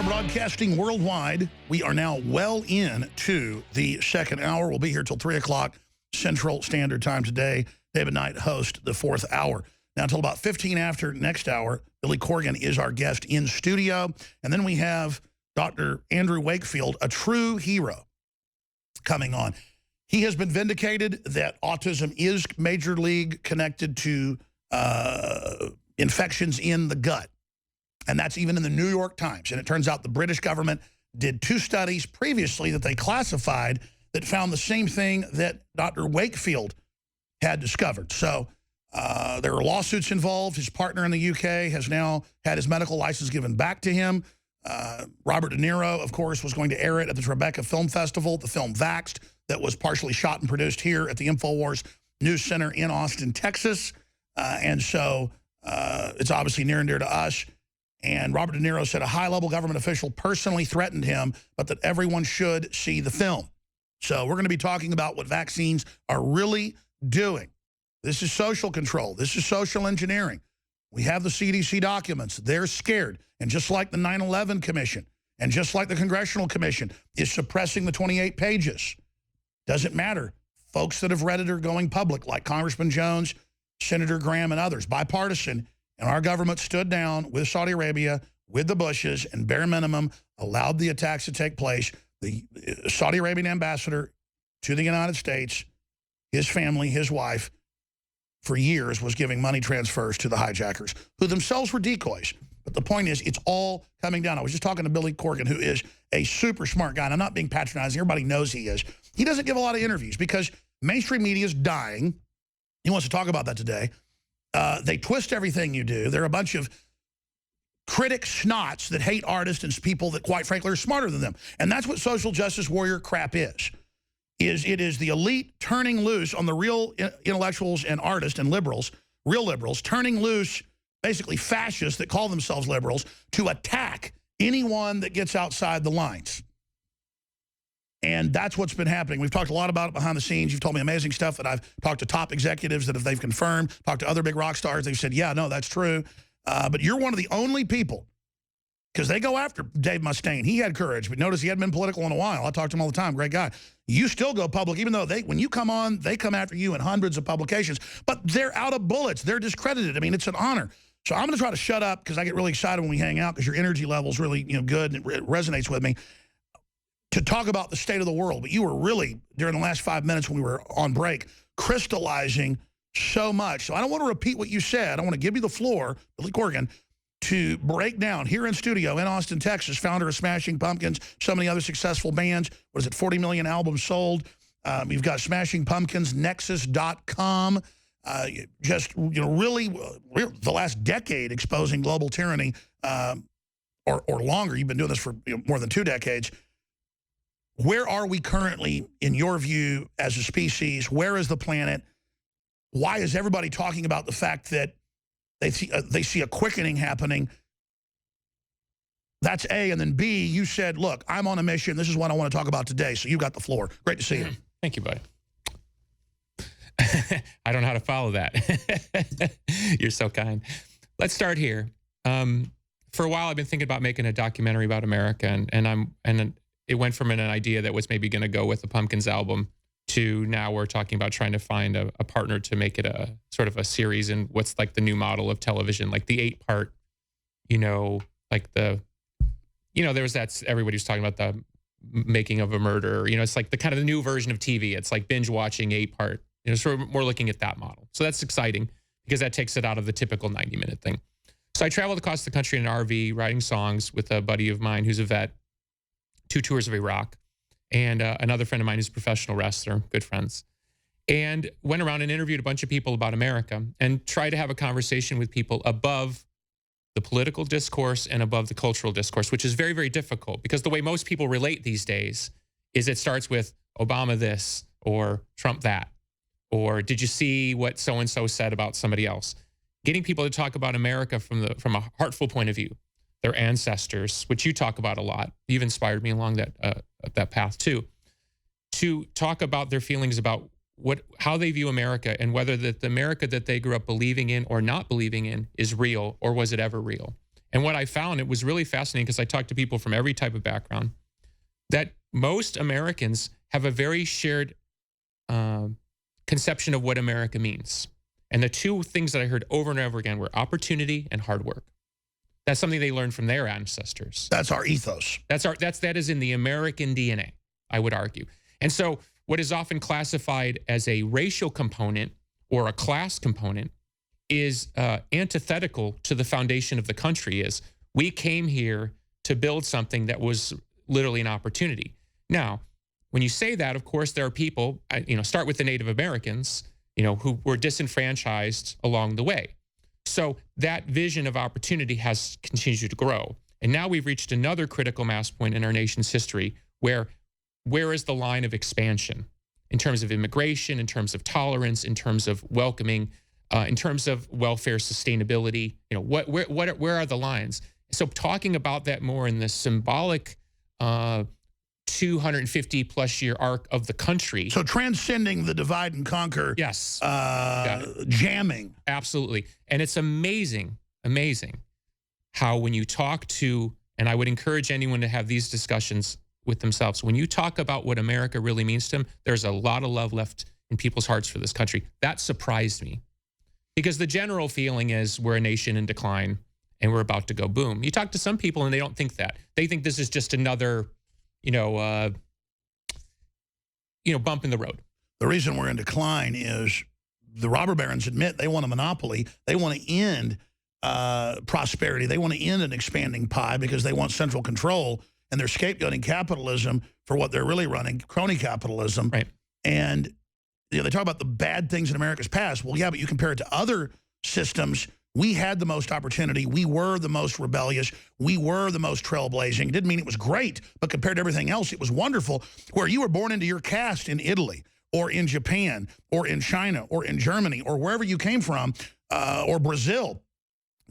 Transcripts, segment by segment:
are broadcasting worldwide. We are now well into the second hour. We'll be here till 3 o'clock Central Standard Time today. David Knight hosts the fourth hour. Now until about 15 after next hour, Billy Corgan is our guest in studio. And then we have Dr. Andrew Wakefield, a true hero, coming on. He has been vindicated that autism is major league connected to infections in the gut. And that's even in the New York Times. And it turns out the British government did 2 studies previously that they classified that found the same thing that Dr. Wakefield had discovered. So there are lawsuits involved. His partner in the UK has now had his medical license given back to him. Robert De Niro, of course, was going to air it at the Tribeca Film Festival, the film Vaxxed, that was partially shot and produced here at the Infowars News Center in Austin, Texas. And so it's obviously near and dear to us. And Robert De Niro said a high-level government official personally threatened him, but that everyone should see the film. So we're going to be talking about what vaccines are really doing. This is social control. This is social engineering. We have the CDC documents. They're scared. And just like the 9/11 Commission, and just like the Congressional Commission is suppressing the 28 pages, doesn't matter. Folks that have read it are going public, like Congressman Jones, Senator Graham, and others, bipartisan. And our government stood down with Saudi Arabia, with the Bushes, and bare minimum allowed the attacks to take place. The Saudi Arabian ambassador to the United States, his family, his wife, for years was giving money transfers to the hijackers, who themselves were decoys. But the point is, it's all coming down. I was just talking to Billy Corgan, who is a super smart guy, and I'm not being patronizing. Everybody knows he is. He doesn't give a lot of interviews because mainstream media is dying. He wants to talk about that today. They twist everything you do. They're a bunch of critic snots that hate artists and people that, quite frankly, are smarter than them. And that's what social justice warrior crap is. It is the elite turning loose on the real intellectuals and artists and liberals, real liberals, turning loose basically fascists that call themselves liberals to attack anyone that gets outside the lines. And that's what's been happening. We've talked a lot about it behind the scenes. You've told me amazing stuff that I've talked to top executives that if they've confirmed, talked to other big rock stars, they've said, yeah, no, that's true. But you're one of the only people, because they go after Dave Mustaine. He had courage, but notice he hadn't been political in a while. I talk to him all the time, great guy. You still go public, even though when you come on, they come after you in hundreds of publications, but they're out of bullets. They're discredited. I mean, it's an honor. So I'm going to try to shut up because I get really excited when we hang out because your energy level is really good and it resonates with me, to talk about the state of the world. But you were really, during the last 5 minutes when we were on break, crystallizing so much. So I don't want to repeat what you said. I want to give you the floor, Billy Corgan, to break down here in studio in Austin, Texas, founder of Smashing Pumpkins, so many other successful bands. What is it, 40 million albums sold? You've got Smashing Pumpkins, Nexus.com. Just, really the last decade exposing global tyranny, or longer. You've been doing this for more than 2 decades. Where are we currently, in your view, as a species? Where is the planet? Why is everybody talking about the fact that they see a quickening happening? That's A. And then B, you said, look, I'm on a mission. This is what I want to talk about today. So you got the floor. Great to see you. Thank you, buddy. I don't know how to follow that. You're so kind. Let's start here. For a while, I've been thinking about making a documentary about America, and it went from an idea that was maybe going to go with the Pumpkins album to now we're talking about trying to find a partner to make it a sort of a series in what's like the new model of television, like the 8-part, like the, there was that, everybody's talking about the making of a murder, it's like the kind of the new version of TV. It's like binge watching 8-part, so we're looking at that model. So that's exciting because that takes it out of the typical 90-minute thing. So I traveled across the country in an RV writing songs with a buddy of mine who's a vet, 2 tours of Iraq, and another friend of mine who's a professional wrestler, good friends, and went around and interviewed a bunch of people about America and tried to have a conversation with people above the political discourse and above the cultural discourse, which is very, very difficult because the way most people relate these days is it starts with Obama this or Trump that, or did you see what so-and-so said about somebody else? Getting people to talk about America from a heartful point of view, their ancestors, which you talk about a lot. You've inspired me along that path too, to talk about their feelings about how they view America and whether the America that they grew up believing in or not believing in is real, or was it ever real? And what I found, it was really fascinating because I talked to people from every type of background, that most Americans have a very shared conception of what America means. And the two things that I heard over and over again were opportunity and hard work. That's something they learned from their ancestors. That's our ethos. That is in the American DNA, I would argue. And so what is often classified as a racial component or a class component is antithetical to the foundation of the country. Is we came here to build something that was literally an opportunity. Now, when you say that, of course, there are people, start with the Native Americans, who were disenfranchised along the way. So that vision of opportunity has continued to grow. And now we've reached another critical mass point in our nation's history where is the line of expansion in terms of immigration, in terms of tolerance, in terms of welcoming, in terms of welfare sustainability, where are the lines? So talking about that more in the symbolic 250 plus year arc of the country. So transcending the divide and conquer. Yes. Jamming. Absolutely. And it's amazing how when you talk to, and I would encourage anyone to have these discussions with themselves, when you talk about what America really means to them, there's a lot of love left in people's hearts for this country. That surprised me because the general feeling is we're a nation in decline and we're about to go boom. You talk to some people and they don't think that. They think this is just another, bump in the road. The reason we're in decline is the robber barons admit they want a monopoly. They want to end prosperity. They want to end an expanding pie because they want central control, and they're scapegoating capitalism for what they're really running, crony capitalism. Right. And they talk about the bad things in America's past. Well, yeah, but you compare it to other systems. We had the most opportunity. We were the most rebellious. We were the most trailblazing. It didn't mean it was great, but compared to everything else, it was wonderful. Where you were born into your caste in Italy or in Japan or in China or in Germany or wherever you came from or Brazil,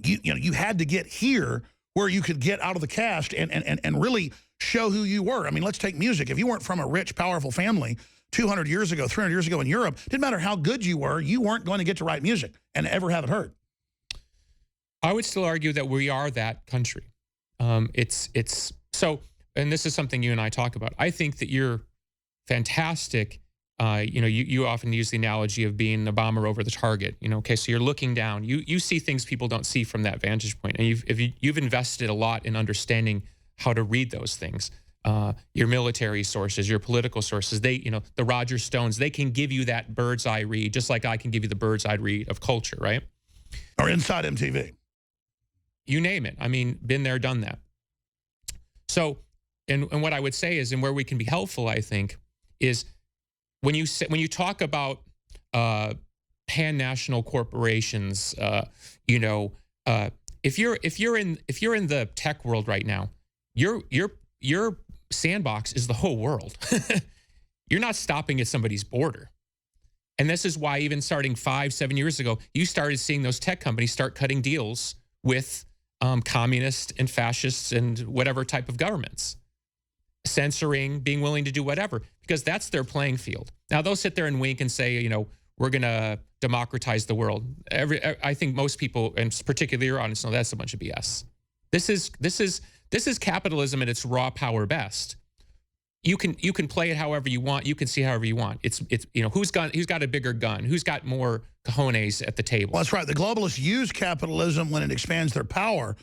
you had to get here where you could get out of the caste and really show who you were. I mean, let's take music. If you weren't from a rich, powerful family 200 years ago, 300 years ago in Europe, didn't matter how good you were, you weren't going to get to write music and ever have it heard. I would still argue that we are that country. It's so, and this is something you and I talk about. I think that you're fantastic. You often use the analogy of being the bomber over the target. Okay, so you're looking down. You see things people don't see from that vantage point, and you've invested a lot in understanding how to read those things. Your military sources, your political sources, the Roger Stones, they can give you that bird's eye read, just like I can give you the bird's eye read of culture, right? Or Inside MTV. You name it. I mean, been there, done that. So, and what I would say is, and where we can be helpful, I think, is when you talk about pan-national corporations, if you're in the tech world right now, your sandbox is the whole world. You're not stopping at somebody's border. And this is why even starting 5-7 years ago, you started seeing those tech companies start cutting deals with communists and fascists and whatever type of governments, censoring, being willing to do whatever, because that's their playing field. Now they'll sit there and wink and say, we're going to democratize the world. I think most people, and particularly your audience, know that's a bunch of BS. This is capitalism at its raw power best. You can play it however you want. You can see however you want. It's who's got a bigger gun, who's got more cojones at the table. Well, that's right. The globalists use capitalism when it expands their power,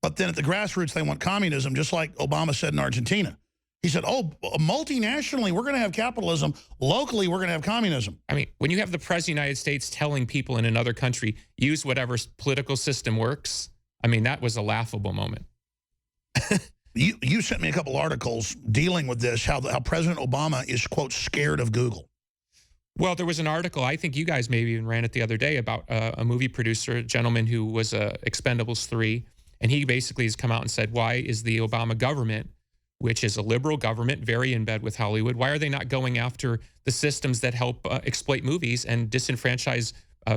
but then at the grassroots they want communism, just like Obama said in Argentina. He said, multinationally, we're going to have capitalism. Locally, we're going to have communism. I mean, when you have the President of the United States telling people in another country, use whatever political system works, I mean, that was a laughable moment. You sent me a couple articles dealing with this, how President Obama is, quote, scared of Google. Well, there was an article, I think you guys maybe even ran it the other day, about a movie producer, a gentleman who was Expendables 3, and he basically has come out and said, why is the Obama government, which is a liberal government, very in bed with Hollywood, why are they not going after the systems that help exploit movies and disenfranchise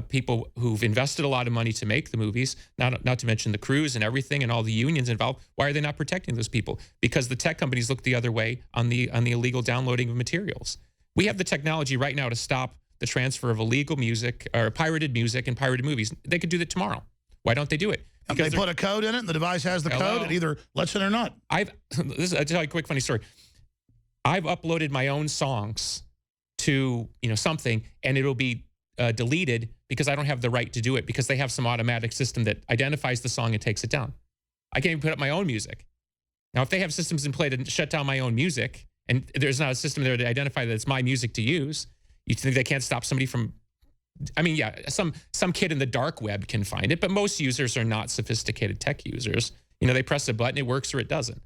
people who've invested a lot of money to make the movies, not to mention the crews and everything and all the unions involved? Why are they not protecting those people? Because the tech companies look the other way on the illegal downloading of materials. We have the technology right now to stop the transfer of illegal music or pirated music and pirated movies. They could do that tomorrow. Why don't they do it? And they put a code in it, and the device has the code. It either lets it or not. I'll tell you a quick funny story. I've uploaded my own songs to something, and it'll be deleted because I don't have the right to do it, because they have some automatic system that identifies the song and takes it down. I can't even put up my own music. Now, if they have systems in play to shut down my own music, and there's not a system there to identify that it's my music to use, you think they can't stop somebody from... I mean, yeah, some kid in the dark web can find it, but most users are not sophisticated tech users. They press a button, it works or it doesn't.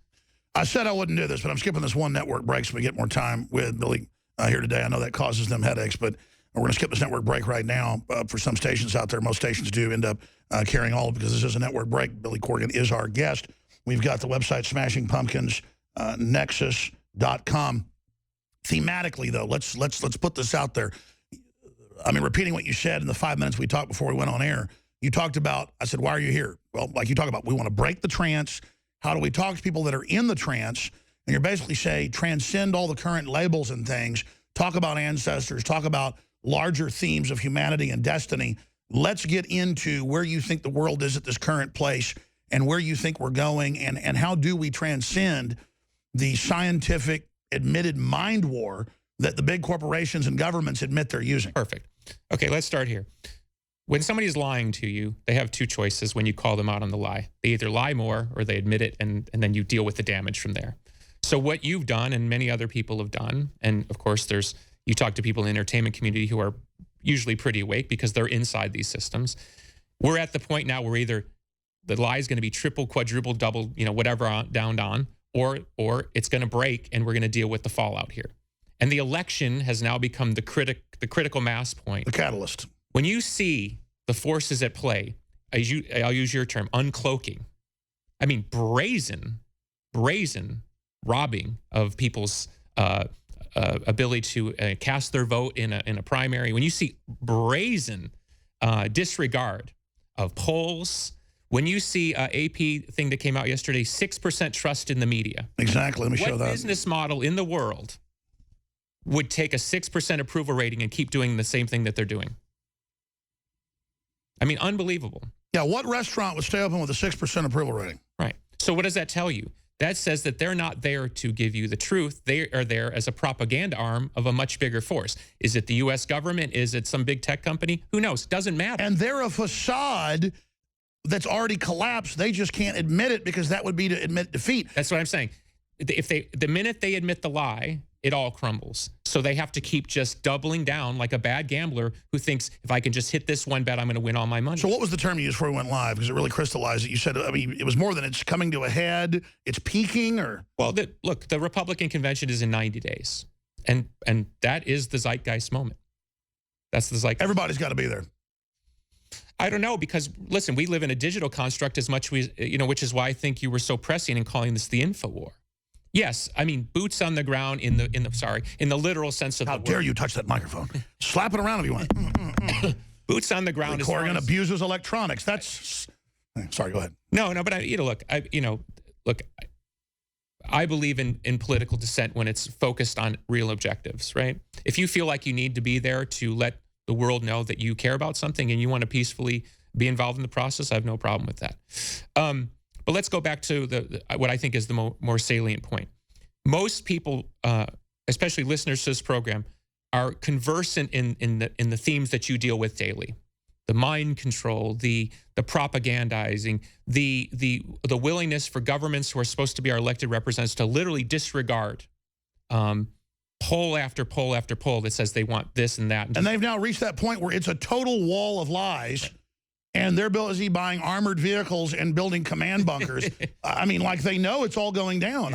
I said I wouldn't do this, but I'm skipping this one network break so we get more time with Billy here today. I know that causes them headaches, but we're going to skip this network break right now. For some stations out there, most stations do end up carrying all of it because this is a network break. Billy Corgan is our guest. We've got the website Smashing Pumpkins, Nexus.com. Thematically, though, let's put this out there. I mean, repeating what you said in the 5 minutes we talked before we went on air, you talked about, I said, why are you here? Well, like you talk about, we want to break the trance. How do we talk to people that are in the trance? And you're basically saying, transcend all the current labels and things. Talk about ancestors. Talk about larger themes of humanity and destiny. Let's get into where you think the world is at this current place and where you think we're going, and how do we transcend the scientific admitted mind war that the big corporations and governments admit they're using. Perfect. Okay, let's start here. When somebody's lying to you, they have two choices when you call them out on the lie. They either lie more or they admit it, and then you deal with the damage from there. So what you've done, and many other people have done, and of course you talk to people in the entertainment community who are usually pretty awake because they're inside these systems. We're at the point now where either the lie is going to be triple, quadruple, double, whatever down on, or it's going to break and we're going to deal with the fallout here. And the election has now become the critical mass point. The catalyst. When you see the forces at play, I'll use your term, uncloaking. I mean, brazen robbing of people's ability to cast their vote in a primary. When you see brazen disregard of polls, when you see AP thing that came out yesterday, 6% trust in the media. Exactly. Let me show that. What business model in the world would take a 6% approval rating and keep doing the same thing that they're doing? I mean, unbelievable. Yeah, what restaurant would stay open with a 6% approval rating? Right. So what does that tell you? That says that they're not there to give you the truth. They are there as a propaganda arm of a much bigger force. Is it the U.S. government? Is it some big tech company? Who knows? Doesn't matter. And they're a facade that's already collapsed. They just can't admit it because that would be to admit defeat. That's what I'm saying. The minute they admit the lie, it all crumbles. So they have to keep just doubling down like a bad gambler who thinks, if I can just hit this one bet, I'm going to win all my money. So what was the term you used before we went live? Because it really crystallized it. You said, I mean, it was more than it's coming to a head, it's peaking, or? Well, look, the Republican convention is in 90 days. And that is the zeitgeist moment. That's the zeitgeist. Everybody's got to be there. I don't know, because listen, we live in a digital construct as much, which is why I think you were so prescient in calling this the Infowar. Yes, I mean boots on the ground in the literal sense of the word. How dare you touch that microphone? Slap it around if you want. Boots on the ground. Corgan abuses electronics. That's sorry. Go ahead. No, but I believe in political dissent when it's focused on real objectives, right? If you feel like you need to be there to let the world know that you care about something and you want to peacefully be involved in the process, I have no problem with that. But let's go back to what I think is the more salient point. Most people, especially listeners to this program, are conversant in the themes that you deal with daily: the mind control, the propagandizing, the willingness for governments who are supposed to be our elected representatives to literally disregard poll after poll after poll that says they want this and that. And they've now reached that point where it's a total wall of lies. And they're busy buying armored vehicles and building command bunkers. I mean, like they know it's all going down.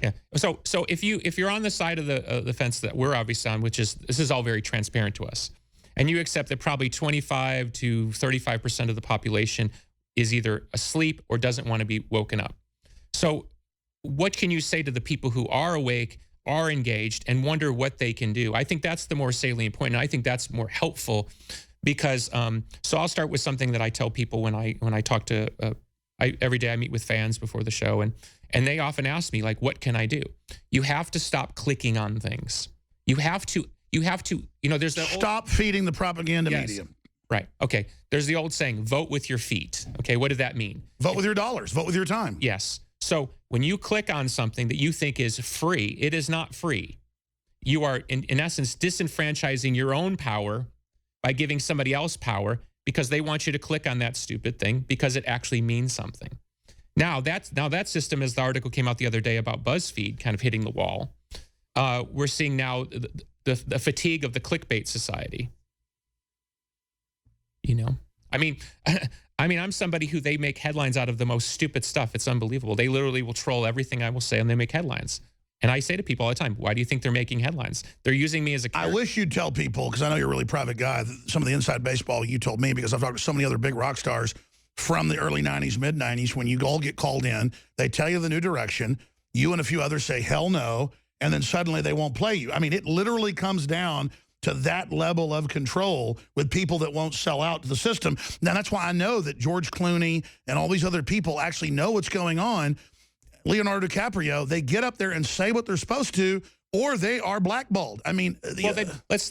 Yeah. So if you're on the side of the fence that we're obviously on, which is this is all very transparent to us, and you accept that probably 25 to 35% of the population is either asleep or doesn't want to be woken up. So what can you say to the people who are awake, are engaged, and wonder what they can do? I think that's the more salient point, and I think that's more helpful. Because so I'll start with something that I tell people when I talk to every day I meet with fans before the show, and they often ask me, like, what can I do? You have to stop clicking on things. You have to there's that stop feeding the propaganda media. Right. Okay. There's the old saying, vote with your feet. Okay. What did that mean? Vote with your dollars. Vote with your time. Yes. So when you click on something that you think is free, it is not free. You are, in essence, disenfranchising your own power by giving somebody else power because they want you to click on that stupid thing because it actually means something. Now that system, as the article came out the other day about BuzzFeed kind of hitting the wall, we're seeing now the fatigue of the clickbait society. You know, I mean, I'm somebody who they make headlines out of the most stupid stuff. It's unbelievable. They literally will troll everything I will say and they make headlines. And I say to people all the time, why do you think they're making headlines? They're using me as a character. I wish you'd tell people, because I know you're a really private guy, some of the inside baseball you told me, because I've talked to so many other big rock stars from the early 90s, mid-90s, when you all get called in, they tell you the new direction, you and a few others say, hell no, and then suddenly they won't play you. I mean, it literally comes down to that level of control with people that won't sell out to the system. Now, that's why I know that George Clooney and all these other people actually know what's going on. Leonardo DiCaprio, they get up there and say what they're supposed to, or they are blackballed. I mean, well, let's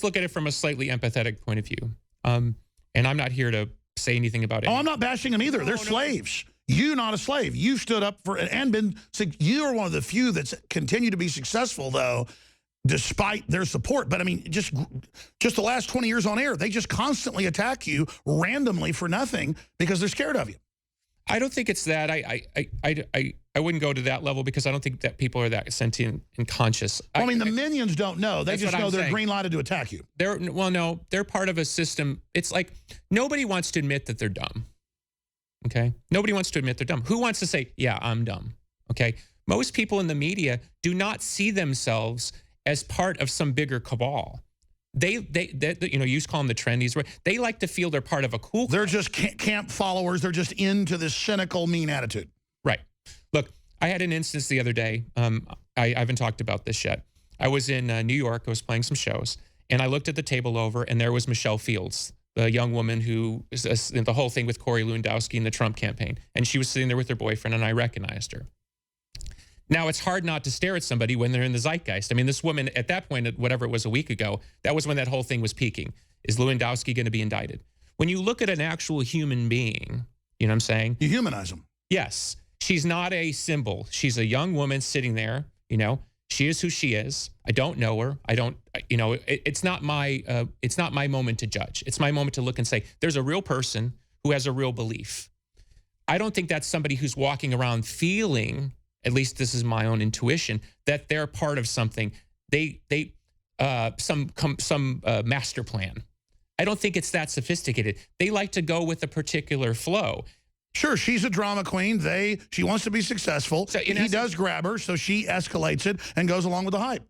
look at it from a slightly empathetic point of view. And I'm not here to say anything about it. Oh, I'm not bashing them either. They're slaves. You not a slave. You stood up for it and been. You are one of the few that's continued to be successful, though, despite their support. But I mean, just the last 20 years on air, they just constantly attack you randomly for nothing because they're scared of you. I don't think it's that. I wouldn't go to that level because I don't think that people are that sentient and conscious. Well, I mean, the minions don't know. They just know they're green-lighted to attack you. No, they're part of a system. It's like nobody wants to admit that they're dumb. Okay? Nobody wants to admit they're dumb. Who wants to say, yeah, I'm dumb? Okay? Most people in the media do not see themselves as part of some bigger cabal. They you know, you used to call them the trendies. They like to feel they're part of a cool. They're just camp followers. They're just into this cynical, mean attitude. Right. Look, I had an instance the other day. I haven't talked about this yet. I was in New York. I was playing some shows, and I looked at the table over, and there was Michelle Fields, the young woman who is the whole thing with Corey Lewandowski in the Trump campaign, and she was sitting there with her boyfriend, and I recognized her. Now, it's hard not to stare at somebody when they're in the zeitgeist. I mean, this woman, at that point, whatever it was a week ago, that was when that whole thing was peaking. Is Lewandowski going to be indicted? When you look at an actual human being, you know what I'm saying? You humanize them. Yes. She's not a symbol. She's a young woman sitting there, you know. She is who she is. I don't know her. I don't, you know, it's not my moment to judge. It's my moment to look and say, there's a real person who has a real belief. I don't think that's somebody who's walking around feeling, at least this is my own intuition, that they're part of something. Some master plan. I don't think it's that sophisticated. They like to go with a particular flow. Sure, she's a drama queen. She wants to be successful. So he does grab her, so she escalates it and goes along with the hype.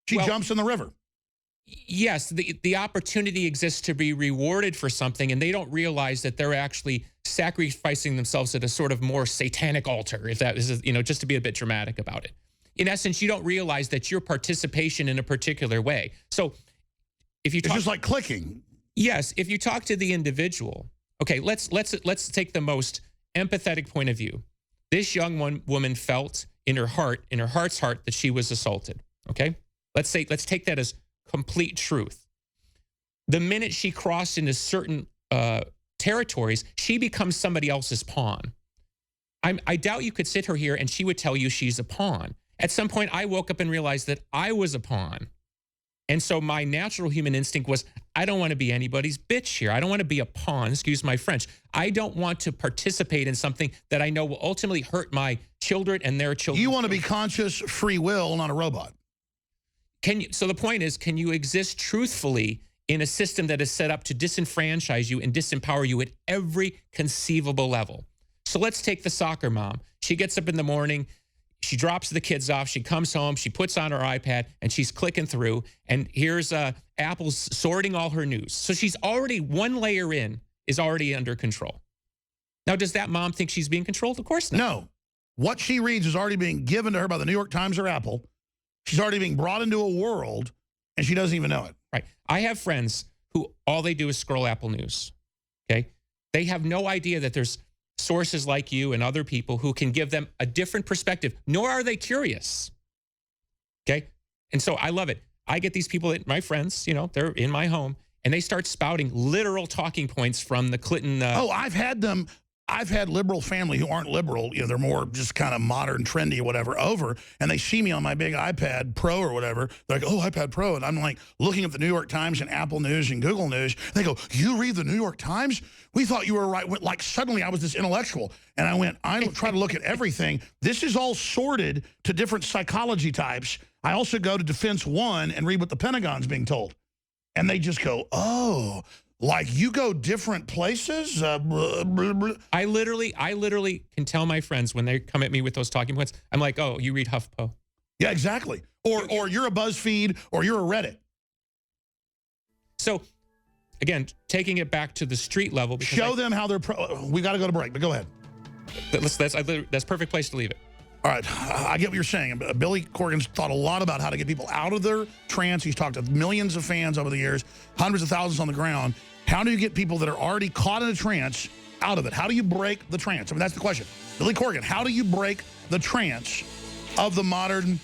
She jumps in the river. Yes, the opportunity exists to be rewarded for something, and they don't realize that they're actually sacrificing themselves at a sort of more satanic altar, if that is, you know, just to be a bit dramatic about it. In essence, you don't realize that your participation in a particular way. So if you talk, it's just like clicking. Yes, if you talk to the individual, okay, let's take the most empathetic point of view. This young woman felt in her heart's heart, that she was assaulted. Okay, let's take that as complete truth. The minute she crossed into certain territories, she becomes somebody else's pawn. I doubt you could sit her here and she would tell you she's a pawn. At some point, I woke up and realized that I was a pawn. And so my natural human instinct was, I don't want to be anybody's bitch here. I don't want to be a pawn, excuse my French. I don't want to participate in something that I know will ultimately hurt my children and their children. You want to be conscious, free will, not a robot. So the point is, can you exist truthfully in a system that is set up to disenfranchise you and disempower you at every conceivable level? So let's take the soccer mom. She gets up in the morning, she drops the kids off, she comes home, she puts on her iPad, and she's clicking through, and here's Apple's sorting all her news. So she's already one layer in, is already under control. Now, does that mom think she's being controlled? Of course not. No. What she reads is already being given to her by the New York Times or Apple. She's already being brought into a world, and she doesn't even know it. Right. I have friends who all they do is scroll Apple News, okay? They have no idea that there's sources like you and other people who can give them a different perspective, nor are they curious, okay? And so I love it. I get these people, my friends, you know, they're in my home, and they start spouting literal talking points from the Clinton. Oh, I've had them. I've had liberal family who aren't liberal, you know, they're more just kind of modern, trendy or whatever, over, and they see me on my big iPad Pro or whatever. They're like, oh, iPad Pro. And I'm like looking at the New York Times and Apple News and Google News. They go, you read the New York Times? We thought you were right. Like suddenly I was this intellectual. And I went, I try to look at everything. This is all sorted to different psychology types. I also go to Defense One and read what the Pentagon's being told. And they just go, oh, like you go different places? I literally can tell my friends when they come at me with those talking points, I'm like, oh, you read HuffPo. Yeah, exactly. Or you're a BuzzFeed or you're a Reddit. So, again, taking it back to the street level. Show them how they're we got to go to break, but go ahead. That's perfect place to leave it. All right, I get what you're saying. Billy Corgan's thought a lot about how to get people out of their trance. He's talked to millions of fans over the years, hundreds of thousands on the ground. How do you get people that are already caught in a trance out of it? How do you break the trance? I mean, that's the question. Billy Corgan, how do you break the trance of the modern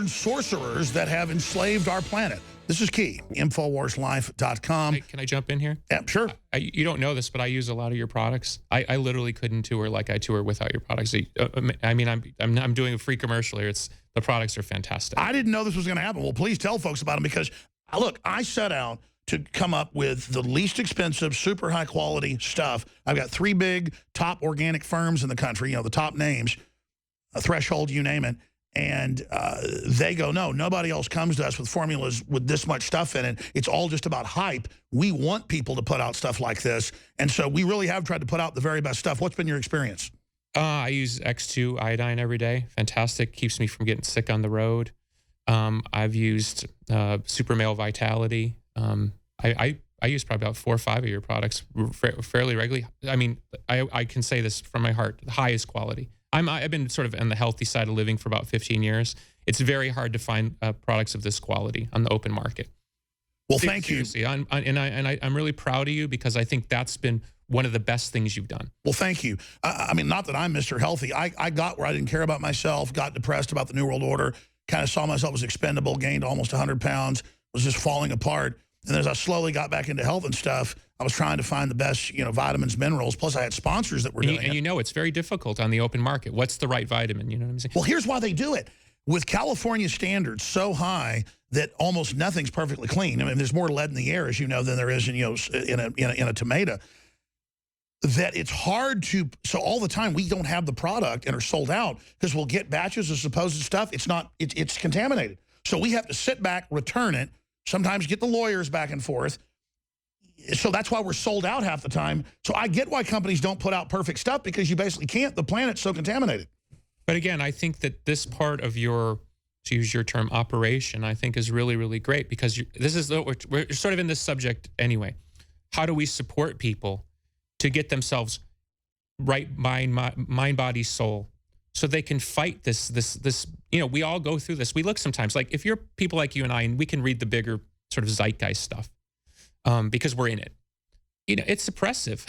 sorcerers that have enslaved our planet? This is key. InfoWarsLife.com. Can I jump in here? Yeah, sure. You don't know this, but I use a lot of your products. I literally couldn't tour like I tour without your products. I mean, I'm doing a free commercial here. The products are fantastic. I didn't know this was going to happen. Well, please tell folks about them because, look, I set out to come up with the least expensive, super high quality stuff. I've got 3 big top organic firms in the country, you know, the top names, Threshold, you name it. And they go, no, nobody else comes to us with formulas with this much stuff in it. It's all just about hype. We want people to put out stuff like this. And so we really have tried to put out the very best stuff. What's been your experience? I use X2 iodine every day. Fantastic. Keeps me from getting sick on the road. I've used Super Male Vitality. I use probably about 4 or 5 of your products fairly regularly. I mean, I can say this from my heart, the highest quality. I've been sort of on the healthy side of living for about 15 years. It's very hard to find products of this quality on the open market. Well, thank you. I'm really proud of you because I think that's been one of the best things you've done. Well, thank you. I mean, not that I'm Mr. Healthy. I got where I didn't care about myself, got depressed about the New World Order, kind of saw myself as expendable, gained almost 100 pounds, was just falling apart. And as I slowly got back into health and stuff, I was trying to find the best, you know, vitamins, minerals. Plus, I had sponsors that were doing it. And you know, it's very difficult on the open market. What's the right vitamin? You know what I'm saying? Well, here's why they do it. With California standards so high that almost nothing's perfectly clean. I mean, there's more lead in the air, as you know, than there is in, you know, in a tomato. That it's hard to, so all the time we don't have the product and are sold out because we'll get batches of supposed stuff. It's contaminated. So we have to sit back, return it, sometimes get the lawyers back and forth. So that's why we're sold out half the time. So I get why companies don't put out perfect stuff because you basically can't. The planet's so contaminated. But again, I think that this part of your, to use your term, operation, I think is really, really great because this is, we're sort of in this subject anyway. How do we support people to get themselves right mind, body, soul, so they can fight this, you know, we all go through this. We look sometimes, like if you're people like you and I, and we can read the bigger sort of zeitgeist stuff because we're in it. You know, it's oppressive.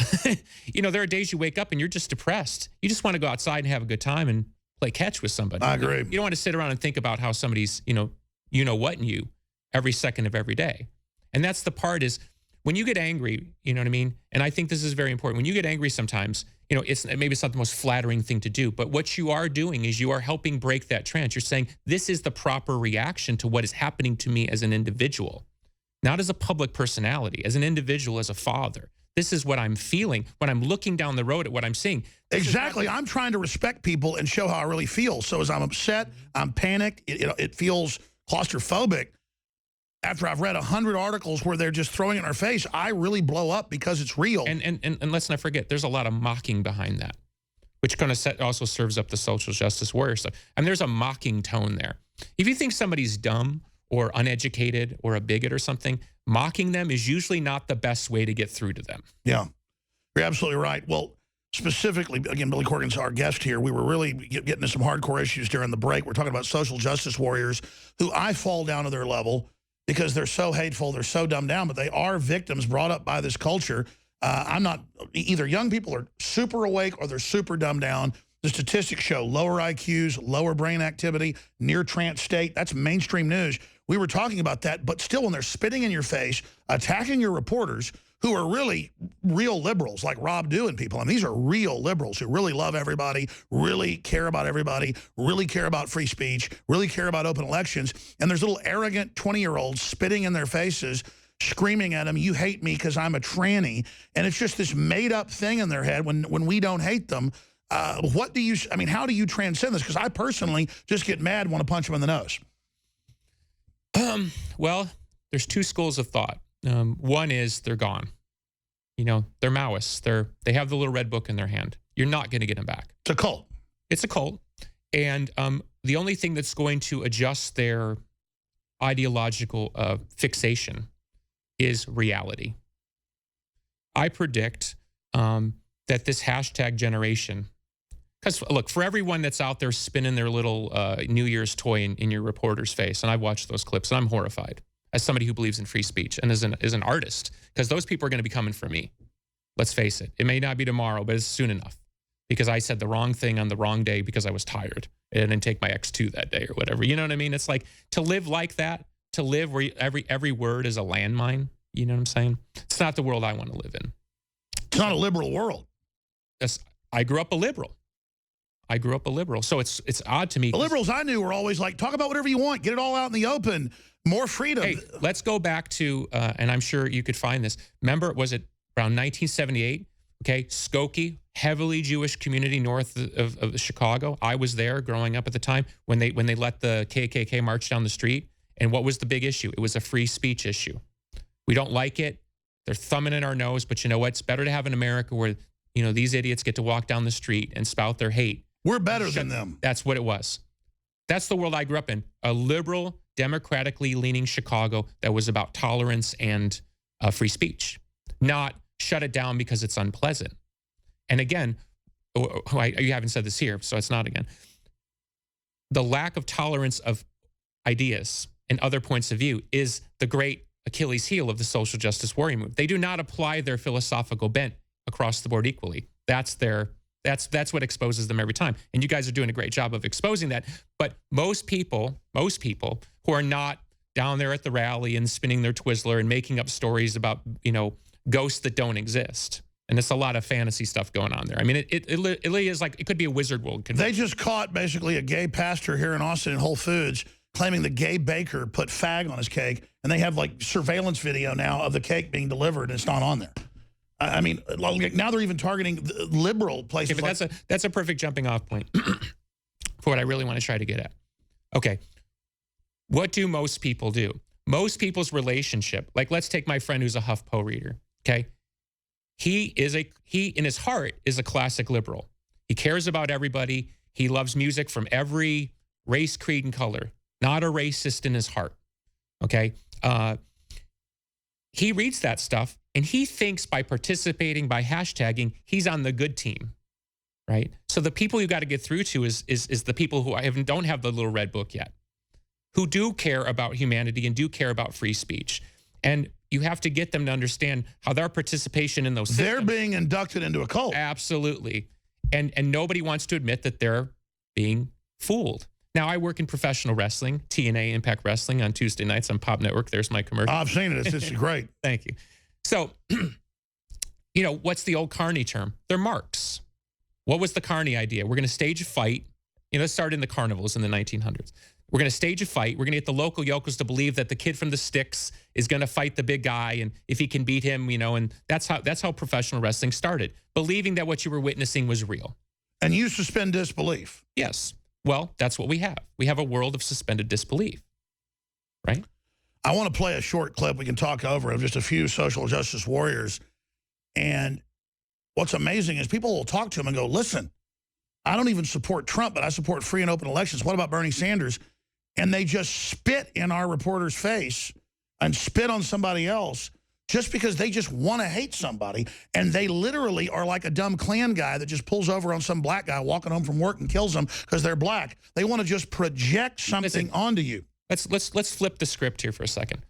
You know, there are days you wake up and you're just depressed. You just want to go outside and have a good time and play catch with somebody. I agree. You don't want to sit around and think about how somebody's, you know what in you every second of every day. And that's the part is when you get angry, you know what I mean? And I think this is very important. When you get angry sometimes, you know, maybe it's not the most flattering thing to do, but what you are doing is you are helping break that trance. You're saying, this is the proper reaction to what is happening to me as an individual, not as a public personality, as an individual, as a father. This is what I'm feeling when I'm looking down the road at what I'm seeing. Exactly. I'm trying to respect people and show how I really feel. So as I'm upset, I'm panicked, it feels claustrophobic. After I've read 100 articles where they're just throwing it in our face, I really blow up because it's real. And let's not forget, there's a lot of mocking behind that, which kind of also serves up the social justice warrior stuff. And there's a mocking tone there. If you think somebody's dumb or uneducated or a bigot or something, mocking them is usually not the best way to get through to them. Yeah, you're absolutely right. Well, specifically, again, Billy Corgan's our guest here. We were really getting into some hardcore issues during the break. We're talking about social justice warriors who I fall down to their level because they're so hateful, they're so dumbed down, but they are victims brought up by this culture. I'm not, either young people are super awake or they're super dumbed down. The statistics show lower IQs, lower brain activity, near trance state. That's mainstream news. we were talking about that, but still when they're spitting in your face, attacking your reporters who are really real liberals like Rob Dew and people. I mean, these are real liberals who really love everybody, really care about everybody, really care about free speech, really care about open elections. And there's little arrogant 20-year-olds spitting in their faces, screaming at them, you hate me because I'm a tranny. And it's just this made-up thing in their head when we don't hate them. What do you, I mean, how do you transcend this? Because I personally just get mad and want to punch them in the nose. Well, there's two schools of thought. One is they're gone. You know, they're Maoists. They have the little red book in their hand. You're not going to get them back. It's a cult. It's a cult. And the only thing that's going to adjust their ideological fixation is reality. I predict that this hashtag generation, because look, for everyone that's out there spinning their little New Year's toy in your reporter's face, and I've watched those clips, and I'm horrified as somebody who believes in free speech and is an artist, because those people are going to be coming for me. Let's face it. It may not be tomorrow, but it's soon enough, because I said the wrong thing on the wrong day because I was tired and didn't take my X2 that day or whatever. You know what I mean? It's like to live like that, to live where every word is a landmine. You know what I'm saying? It's not the world I want to live in. It's not a liberal world. I grew up a liberal. So it's odd to me. The liberals I knew were always like, talk about whatever you want. Get it all out in the open. More freedom. Hey, let's go back to, and I'm sure you could find this. Remember, was it around 1978? Okay, Skokie, heavily Jewish community north of Chicago. I was there growing up at the time when they let the KKK march down the street. And what was the big issue? It was a free speech issue. We don't like it. They're thumbing in our nose. But you know what? It's better to have an America where, you know, these idiots get to walk down the street and spout their hate. We're better than them. That's what it was. That's the world I grew up in. A liberal, democratically leaning Chicago that was about tolerance and free speech, not shut it down because it's unpleasant. And again, you haven't said this here, so it's not again. The lack of tolerance of ideas and other points of view is the great Achilles heel of the social justice warrior movement. They do not apply their philosophical bent across the board equally. That's what exposes them every time. And you guys are doing a great job of exposing that. But most people who are not down there at the rally and spinning their Twizzler and making up stories about, you know, ghosts that don't exist. And it's a lot of fantasy stuff going on there. I mean, it really is like, it could be a wizard world. They just caught basically a gay pastor here in Austin in Whole Foods claiming the gay baker put fag on his cake. And they have like surveillance video now of the cake being delivered and it's not on there. I mean, now they're even targeting liberal places. Okay, but that's a perfect jumping off point for what I really want to try to get at. Okay, what do most people do? Most people's relationship, like let's take my friend who's a HuffPo reader, okay? He in his heart is a classic liberal. He cares about everybody. He loves music from every race, creed, and color. Not a racist in his heart, okay? He reads that stuff, and he thinks by participating, by hashtagging, he's on the good team, right? So the people you got to get through to is the people who don't have the little red book yet, who do care about humanity and do care about free speech. And you have to get them to understand how their participation in those systems, they're being inducted into a cult. Absolutely. And nobody wants to admit that they're being fooled. Now, I work in professional wrestling, TNA Impact Wrestling on Tuesday nights on Pop Network. There's my commercial. I've seen it. It's great. Thank you. So, you know, what's the old Carney term? They're marks. What was the Carney idea? We're going to stage a fight. You know, it started in the carnivals in the 1900s. We're going to stage a fight. We're going to get the local yokels to believe that the kid from the sticks is going to fight the big guy, and if he can beat him, you know, and that's how professional wrestling started, believing that what you were witnessing was real. And you suspend disbelief. Yes. Well, that's what we have. We have a world of suspended disbelief, right? I want to play a short clip we can talk over of just a few social justice warriors. And what's amazing is people will talk to them and go, listen, I don't even support Trump, but I support free and open elections. What about Bernie Sanders? And they just spit in our reporter's face and spit on somebody else just because they just want to hate somebody. And they literally are like a dumb Klan guy that just pulls over on some black guy walking home from work and kills them because they're black. They want to just project something onto you. Let's flip the script here for a second,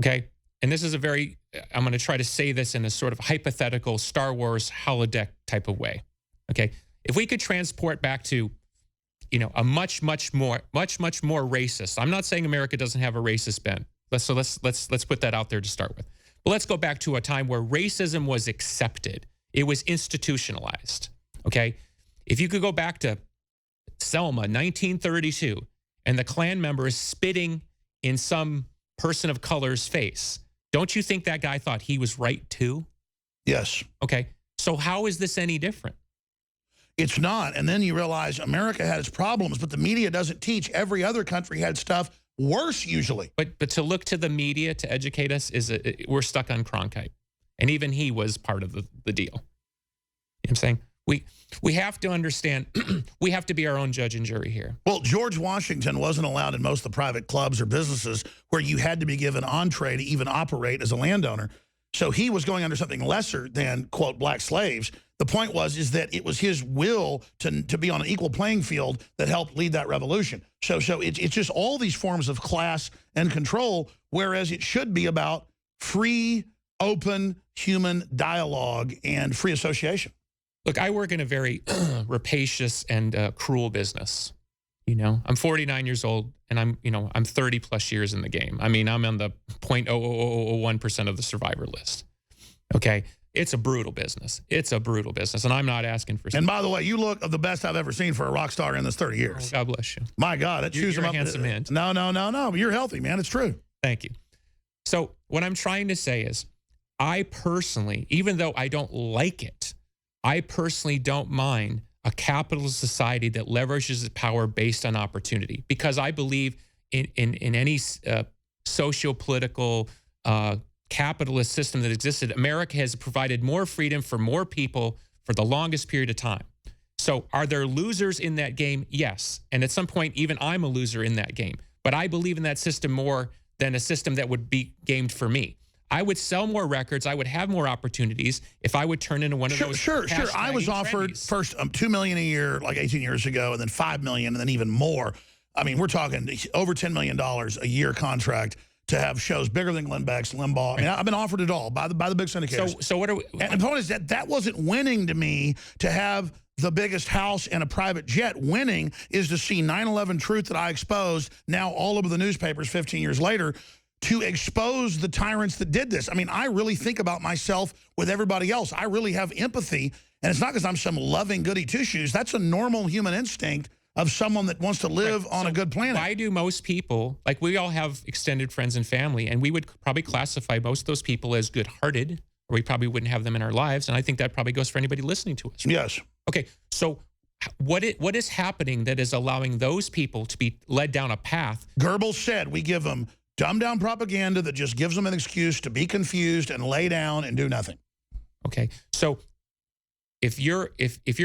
okay? And this is I'm going to try to say this in a sort of hypothetical Star Wars holodeck type of way, okay? If we could transport back to a much more racist. I'm not saying America doesn't have a racist bent. Let's put that out there to start with. But let's go back to a time where racism was accepted. It was institutionalized. Okay, if you could go back to Selma, 1932, and the Klan member is spitting in some person of color's face, don't you think that guy thought he was right too? Yes. Okay, so how is this any different? It's not. And then you realize America had its problems, but the media doesn't teach. Every other country had stuff worse usually. But to look to the media to educate us we're stuck on Cronkite. And even he was part of the deal. You know what I'm saying? We have to understand, we have to be our own judge and jury here. Well, George Washington wasn't allowed in most of the private clubs or businesses where you had to be given entree to even operate as a landowner. So he was going under something lesser than, quote, black slaves. The point is that it was his will to be on an equal playing field that helped lead that revolution. So it's just all these forms of class and control, whereas it should be about free, open, human dialogue and free association. Look, I work in a very rapacious and cruel business. I'm 49 years old, and I'm 30 plus years in the game. I mean, I'm on the 0.00001% of the survivor list. Okay, it's a brutal business. It's a brutal business, and I'm not asking for. And by the way, you look of the best I've ever seen for a rock star in this 30 years. Oh, God bless you. My God, that chews them up. You're a handsome man. No. You're healthy, man. It's true. Thank you. So what I'm trying to say is, I personally, even though I don't like it, I personally don't mind a capitalist society that leverages its power based on opportunity, because I believe in any socio-political capitalist system that existed, America has provided more freedom for more people for the longest period of time. So are there losers in that game? Yes. And at some point, even I'm a loser in that game. But I believe in that system more than a system that would be gamed for me. I would sell more records. I would have more opportunities if I would turn into one of those. Sure. I was offered first $2 million a year, like 18 years ago, and then $5 million, and then even more. I mean, we're talking over $10 million a year contract to have shows bigger than Glenn Beck's, Limbaugh. I mean, I've been offered it all by the big syndicators. So what are we? And the point is that wasn't winning to me to have the biggest house and a private jet. Winning is to see 9/11 truth that I exposed now all over the newspapers 15 years later, to expose the tyrants that did this. I mean, I really think about myself with everybody else. I really have empathy, and it's not because I'm some loving goody two-shoes. That's a normal human instinct of someone that wants to live on a good planet. Why do most people, like we all have extended friends and family, and we would probably classify most of those people as good-hearted, or we probably wouldn't have them in our lives, and I think that probably goes for anybody listening to us. Right? Yes. Okay, so what is happening that is allowing those people to be led down a path? Goebbels said we give them dumbed down propaganda that just gives them an excuse to be confused and lay down and do nothing. Okay, so if you're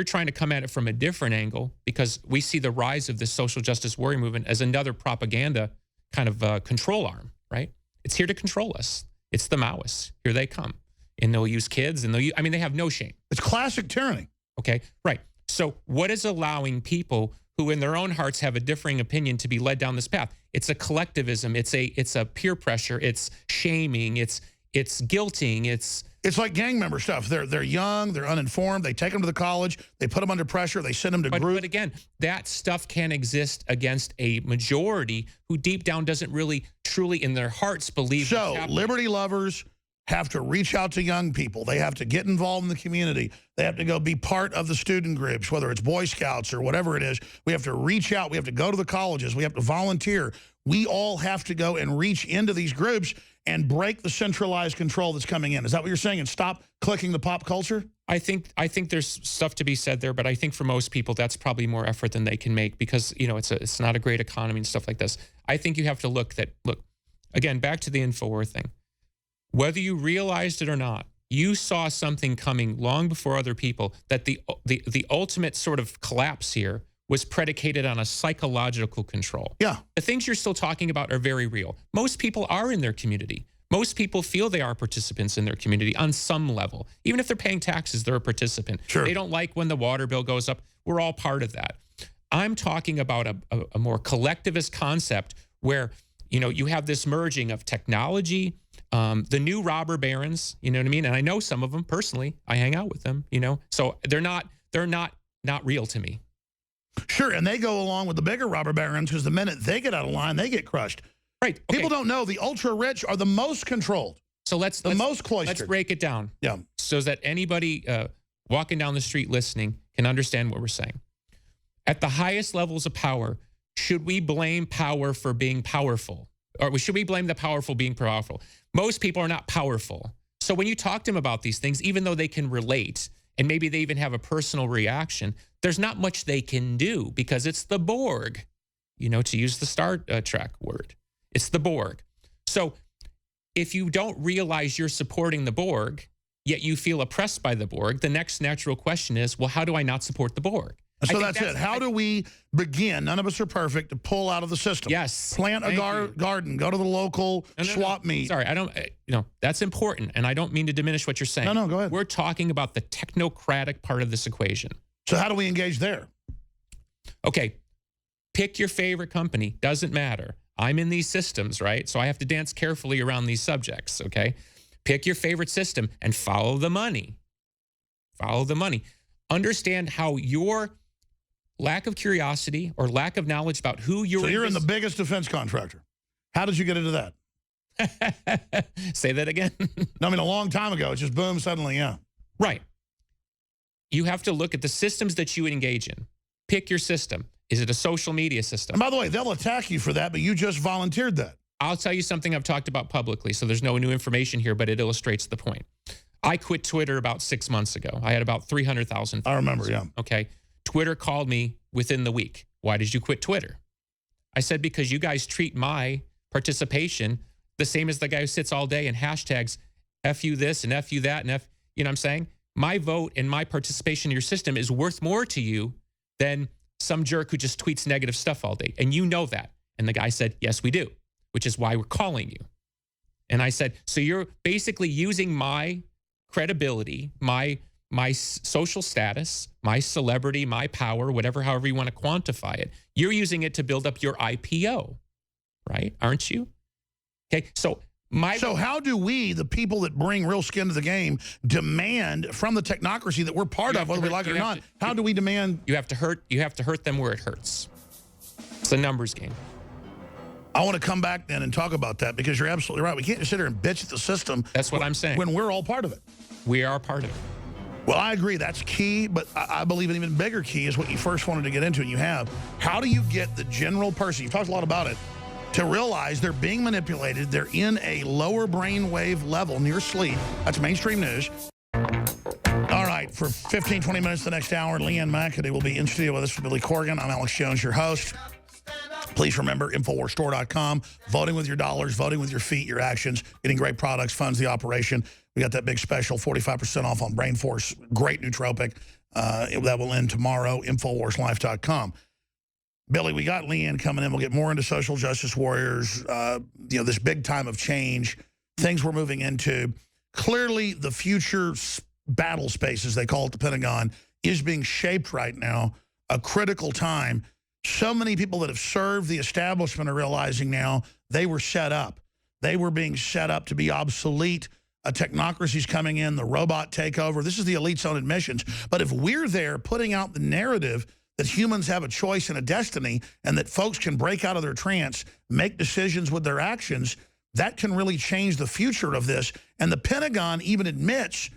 trying to come at it from a different angle, because we see the rise of this social justice warrior movement as another propaganda kind of control arm, right? It's here to control us. It's the Maoists. Here they come, and they'll use kids, and they have no shame. It's classic tyranny. Okay, right. So what is allowing people who in their own hearts have a differing opinion to be led down this path? It's a collectivism. It's a peer pressure. It's shaming. It's guilting. It's like gang member stuff. They're young. They're uninformed. They take them to the college. They put them under pressure. They send them to groups. But again, that stuff can exist against a majority who deep down doesn't really truly in their hearts believe. So liberty lovers have to reach out to young people. They have to get involved in the community. They have to go be part of the student groups, whether it's Boy Scouts or whatever it is. We have to reach out. We have to go to the colleges. We have to volunteer. We all have to go and reach into these groups and break the centralized control that's coming in. Is that what you're saying? And stop clicking the pop culture? I think there's stuff to be said there, but I think for most people that's probably more effort than they can make, because it's not a great economy and stuff like this. I think you have to look again, back to the Infowars thing. Whether you realized it or not, you saw something coming long before other people, that the ultimate sort of collapse here was predicated on a psychological control. Yeah. The things you're still talking about are very real. Most people are in their community. Most people feel they are participants in their community on some level. Even if they're paying taxes, they're a participant. Sure. They don't like when the water bill goes up. We're all part of that. I'm talking about a more collectivist concept where, you have this merging of technology, the new robber barons, you know what I mean? And I know some of them personally. I hang out with them, so they're not real to me. Sure, and they go along with the bigger robber barons because the minute they get out of line, they get crushed. Right. Okay. People don't know the ultra-rich are the most controlled. So let's most cloistered. Let's break it down. Yeah. So that anybody walking down the street listening can understand what we're saying. At the highest levels of power, should we blame power for being powerful? Or should we blame the powerful being powerful? Most people are not powerful. So when you talk to them about these things, even though they can relate, and maybe they even have a personal reaction, there's not much they can do because it's the Borg, to use the Star Trek word. It's the Borg. So if you don't realize you're supporting the Borg, yet you feel oppressed by the Borg, the next natural question is, well, how do I not support the Borg? So that's it. How do we begin? None of us are perfect to pull out of the system. Yes. Plant a garden. Go to the local swap meet. Sorry, I don't, that's important. And I don't mean to diminish what you're saying. No, go ahead. We're talking about the technocratic part of this equation. So how do we engage there? Okay. Pick your favorite company. Doesn't matter. I'm in these systems, right? So I have to dance carefully around these subjects, okay? Pick your favorite system and follow the money. Follow the money. Understand how your lack of curiosity or lack of knowledge about who you're... So you're in the biggest defense contractor. How did you get into that? Say that again. No, I mean, a long time ago. It's just boom, suddenly, yeah. Right. You have to look at the systems that you engage in. Pick your system. Is it a social media system? And by the way, they'll attack you for that, but you just volunteered that. I'll tell you something I've talked about publicly, so there's no new information here, but it illustrates the point. I quit Twitter about 6 months ago. I had about 300,000 followers. I remember, yeah. Okay. Twitter called me within the week. Why did you quit Twitter? I said, because you guys treat my participation the same as the guy who sits all day and hashtags F you this and F you that and F, you know what I'm saying? My vote and my participation in your system is worth more to you than some jerk who just tweets negative stuff all day. And you know that. And the guy said, yes, we do, which is why we're calling you. And I said, so you're basically using my credibility, my social status, my celebrity, my power, however you want to quantify it. You're using it to build up your IPO, right? Aren't you? Okay, so how do we, the people that bring real skin to the game, demand from the technocracy that we're part of, whether we like it or not? How do we demand? You have to hurt them where it hurts. It's a numbers game. I want to come back then and talk about that because you're absolutely right. We can't just sit here and bitch at the system. That's what I'm saying. When we're all part of it. We are part of it. Well, I agree. That's key, but I believe an even bigger key is what you first wanted to get into, and you have. How do you get the general person, you've talked a lot about it, to realize they're being manipulated, they're in a lower brainwave level near sleep? That's mainstream news. All right, for 15, 20 minutes the next hour, Leanne McAdoo will be in studio with us for Billy Corgan. I'm Alex Jones, your host. Please remember, InfoWarsStore.com. Voting with your dollars, voting with your feet, your actions, getting great products, funds the operation. We got that big special, 45% off on Brain Force. Great nootropic. That will end tomorrow, InfoWarsLife.com. Billy, we got Leanne coming in. We'll get more into social justice warriors, this big time of change, things we're moving into. Clearly, the future battle space, as they call it, the Pentagon, is being shaped right now, a critical time. So many people that have served the establishment are realizing now they were set up. They were being set up to be obsolete. A technocracy's coming in, the robot takeover. This is the elite's own admissions. But if we're there putting out the narrative that humans have a choice and a destiny and that folks can break out of their trance, make decisions with their actions, that can really change the future of this. And the Pentagon even admits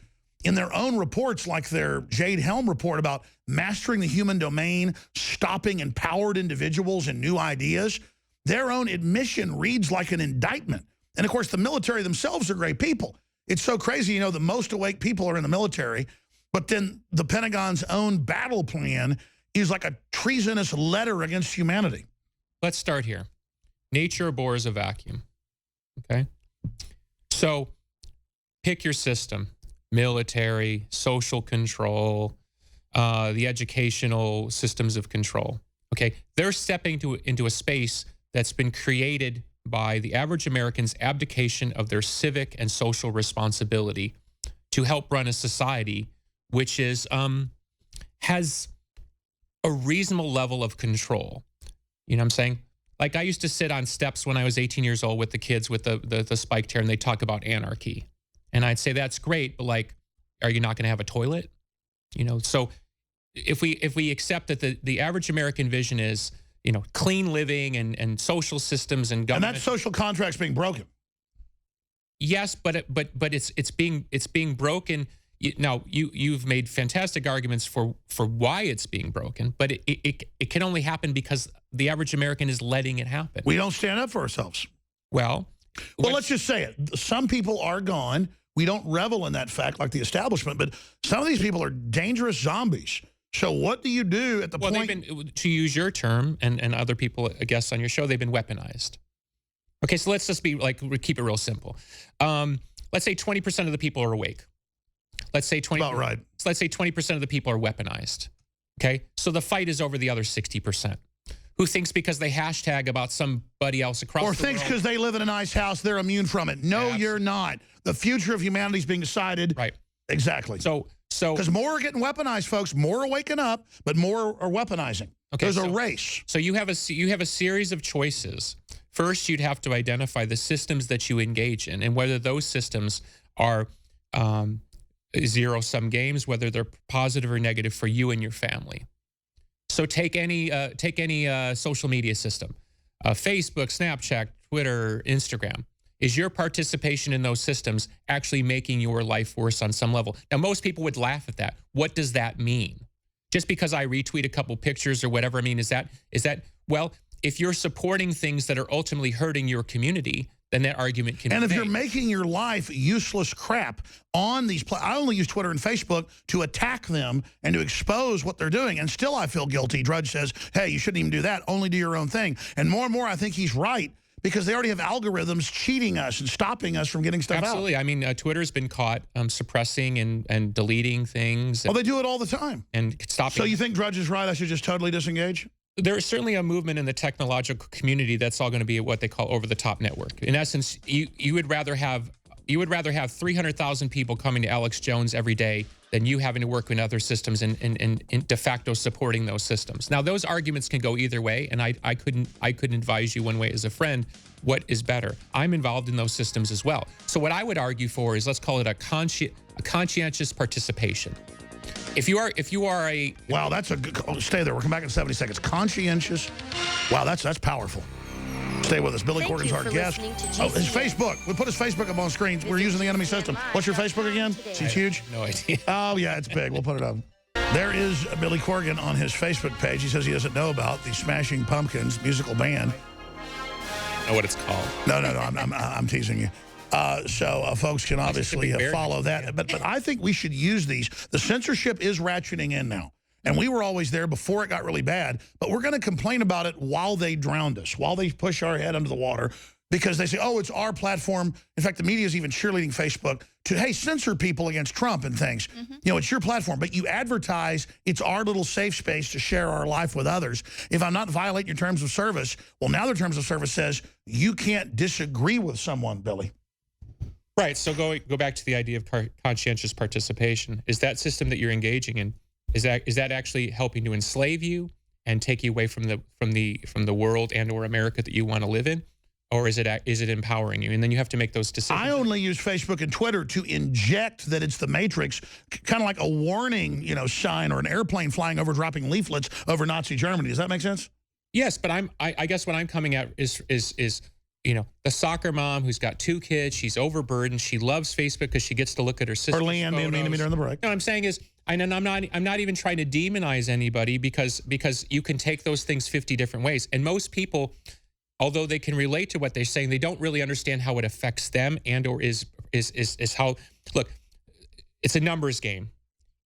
in their own reports, like their Jade Helm report about mastering the human domain, stopping empowered individuals and new ideas, their own admission reads like an indictment. And, of course, the military themselves are great people. It's so crazy, the most awake people are in the military, but then the Pentagon's own battle plan is like a treasonous letter against humanity. Let's start here. Nature abhors a vacuum, okay? So pick your system. Military, social control, the educational systems of control. Okay, they're stepping into a space that's been created by the average American's abdication of their civic and social responsibility to help run a society which is has a reasonable level of control. You know what I'm saying? Like I used to sit on steps when I was 18 years old with the kids with the spiked hair, and they talk about anarchy. And I'd say, that's great, but like, are you not going to have a toilet? So if we accept that the average American vision is, you know, clean living and social systems and government. And that social contract's being broken. Yes, but it's being broken. Now you've made fantastic arguments for why it's being broken, but it can only happen because the average American is letting it happen. We don't stand up for ourselves. Well, let's just say it. Some people are gone. We don't revel in that fact like the establishment, but some of these people are dangerous zombies. So what do you do at the point? Well, they've been, to use your term and other people, guests on your show, they've been weaponized. Okay, so let's just be like, keep it real simple. Let's say 20% of the people are awake. Let's say 20. About right. Let's say 20% of the people are weaponized. Okay, so the fight is over the other 60%. Who thinks because they hashtag about somebody else across the world. Or thinks because they live in a nice house, they're immune from it. No, you're not. The future of humanity is being decided. Right. Exactly. So because more are getting weaponized, folks. More are waking up, but more are weaponizing. Okay, there's a race. So you have a series of choices. First, you'd have to identify the systems that you engage in and whether those systems are zero-sum games, whether they're positive or negative for you and your family. So take any social media system, Facebook, Snapchat, Twitter, Instagram. Is your participation in those systems actually making your life worse on some level? Now, most people would laugh at that. What does that mean? Just because I retweet a couple pictures or whatever, I mean, is that well, if you're supporting things that are ultimately hurting your community, then that argument can be made. And if you're making your life useless crap on these, I only use Twitter and Facebook to attack them and to expose what they're doing. And still I feel guilty. Drudge says, hey, you shouldn't even do that. Only do your own thing. And more, I think he's right because they already have algorithms cheating us and stopping us from getting stuff out. Absolutely. I mean, Twitter's been caught suppressing and deleting things. Well, they do it all the time. And stopping. So you think Drudge is right? I should just totally disengage? There is certainly a movement in the technological community that's all going to be what they call over-the-top network. In essence, you would rather have 300,000 people coming to Alex Jones every day than you having to work in other systems and de facto supporting those systems. Now, those arguments can go either way, and I couldn't advise you one way as a friend what is better. I'm involved in those systems as well. So what I would argue for is, let's call it a conscientious participation. If you are a wow, that's a good. Oh, stay there. We'll come back in 70 seconds. Conscientious. Wow, that's powerful. Stay with us. Billy Corgan's our guest. Oh, his Facebook. We put his Facebook up on screen. We're using the enemy system. What's your Facebook again? It's huge. No idea. Oh yeah, it's big. We'll put it up. There is Billy Corgan on his Facebook page. He says he doesn't know about the Smashing Pumpkins musical band. I don't know what it's called. No. I'm teasing you. So folks can obviously follow that. But I think we should use these. The censorship is ratcheting in now. And we were always there before it got really bad. But we're going to complain about it while they drowned us, while they push our head under the water. Because they say, oh, it's our platform. In fact, the media is even cheerleading Facebook to, hey, censor people against Trump and things. You know, it's your platform. But you advertise it's our little safe space to share our life with others. If I'm not violating your terms of service, well, now their terms of service says you can't disagree with someone, Billy. Right. So go back to the idea of conscientious participation. Is that system that you're engaging in, is that actually helping to enslave you and take you away from the world and or America that you want to live in, or is it empowering you? And then you have to make those decisions. I only use Facebook and Twitter to inject that it's the Matrix, kind of like a warning, sign or an airplane flying over dropping leaflets over Nazi Germany. Does that make sense? Yes, but I guess what I'm coming at is the soccer mom who's got 2 kids. She's overburdened. She loves Facebook because she gets to look at her sister's Or Leanne being mean to me during the break. No, I'm saying is, I'm not even trying to demonize anybody because you can take those things 50 different ways. And most people, although they can relate to what they're saying, they don't really understand how it affects them and or is how. Look, it's a numbers game.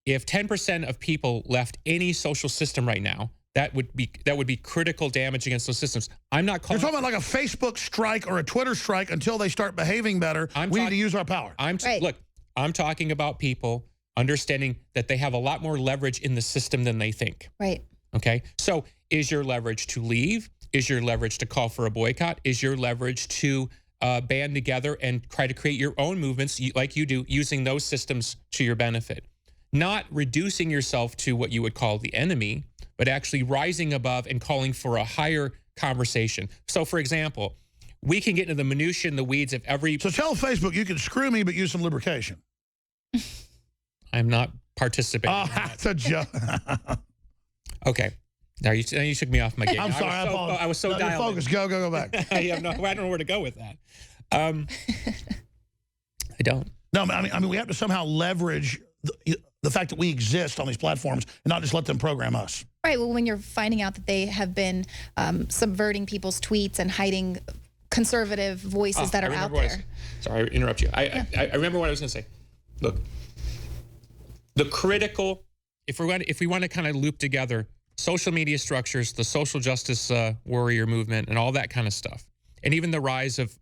If 10% of people left any social system right now, that would be critical damage against those systems. I'm not calling. You're talking about like a Facebook strike or a Twitter strike until they start behaving better. We need to use our power. Look, I'm talking about people understanding that they have a lot more leverage in the system than they think. Right. Okay. So is your leverage to leave? Is your leverage to call for a boycott? Is your leverage to band together and try to create your own movements like you do, using those systems to your benefit? Not reducing yourself to what you would call the enemy, but actually rising above and calling for a higher conversation. So, for example, we can get into the minutiae and the weeds of every... So tell Facebook you can screw me, but use some lubrication. I'm not participating. Oh, that's a joke. Okay. Now you took me off my game. I'm sorry. I was so dialed in. Focus. Go back. I don't know where to go with that. I don't. No, I mean, we have to somehow leverage the fact that we exist on these platforms and not just let them program us. Right. Well, when you're finding out that they have been subverting people's tweets and hiding conservative voices that are out there. Sorry, I interrupt you. I remember what I was going to say. Look, the critical, if we want to kind of loop together social media structures, the social justice warrior movement, and all that kind of stuff, and even the rise of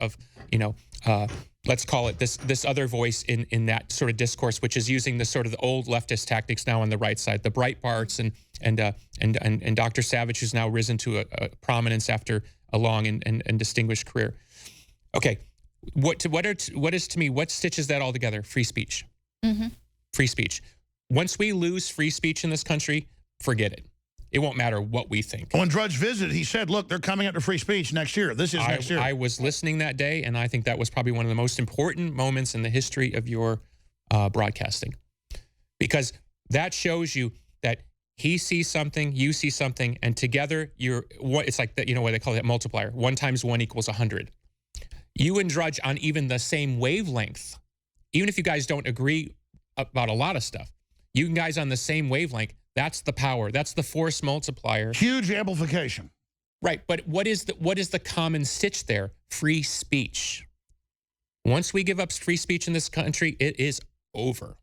let's call it this other voice in that sort of discourse, which is using the sort of the old leftist tactics now on the right side, the Breitbarts and Dr. Savage, who's now risen to a prominence after a long and distinguished career. Okay, what stitches that all together? Free speech. Mm-hmm. Free speech. Once we lose free speech in this country, forget it. It won't matter what we think. When Drudge visited, he said, look, they're coming after free speech next year. This is next year. I was listening that day, and I think that was probably one of the most important moments in the history of your broadcasting. Because that shows you that he sees something, you see something, and together it's like that, what they call that multiplier. 1 times 1 equals 100. You and Drudge on even the same wavelength, even if you guys don't agree about a lot of stuff, you guys on the same wavelength, that's the power. That's the force multiplier. Huge amplification. Right, but what is the common stitch there? Free speech. Once we give up free speech in this country, it is over.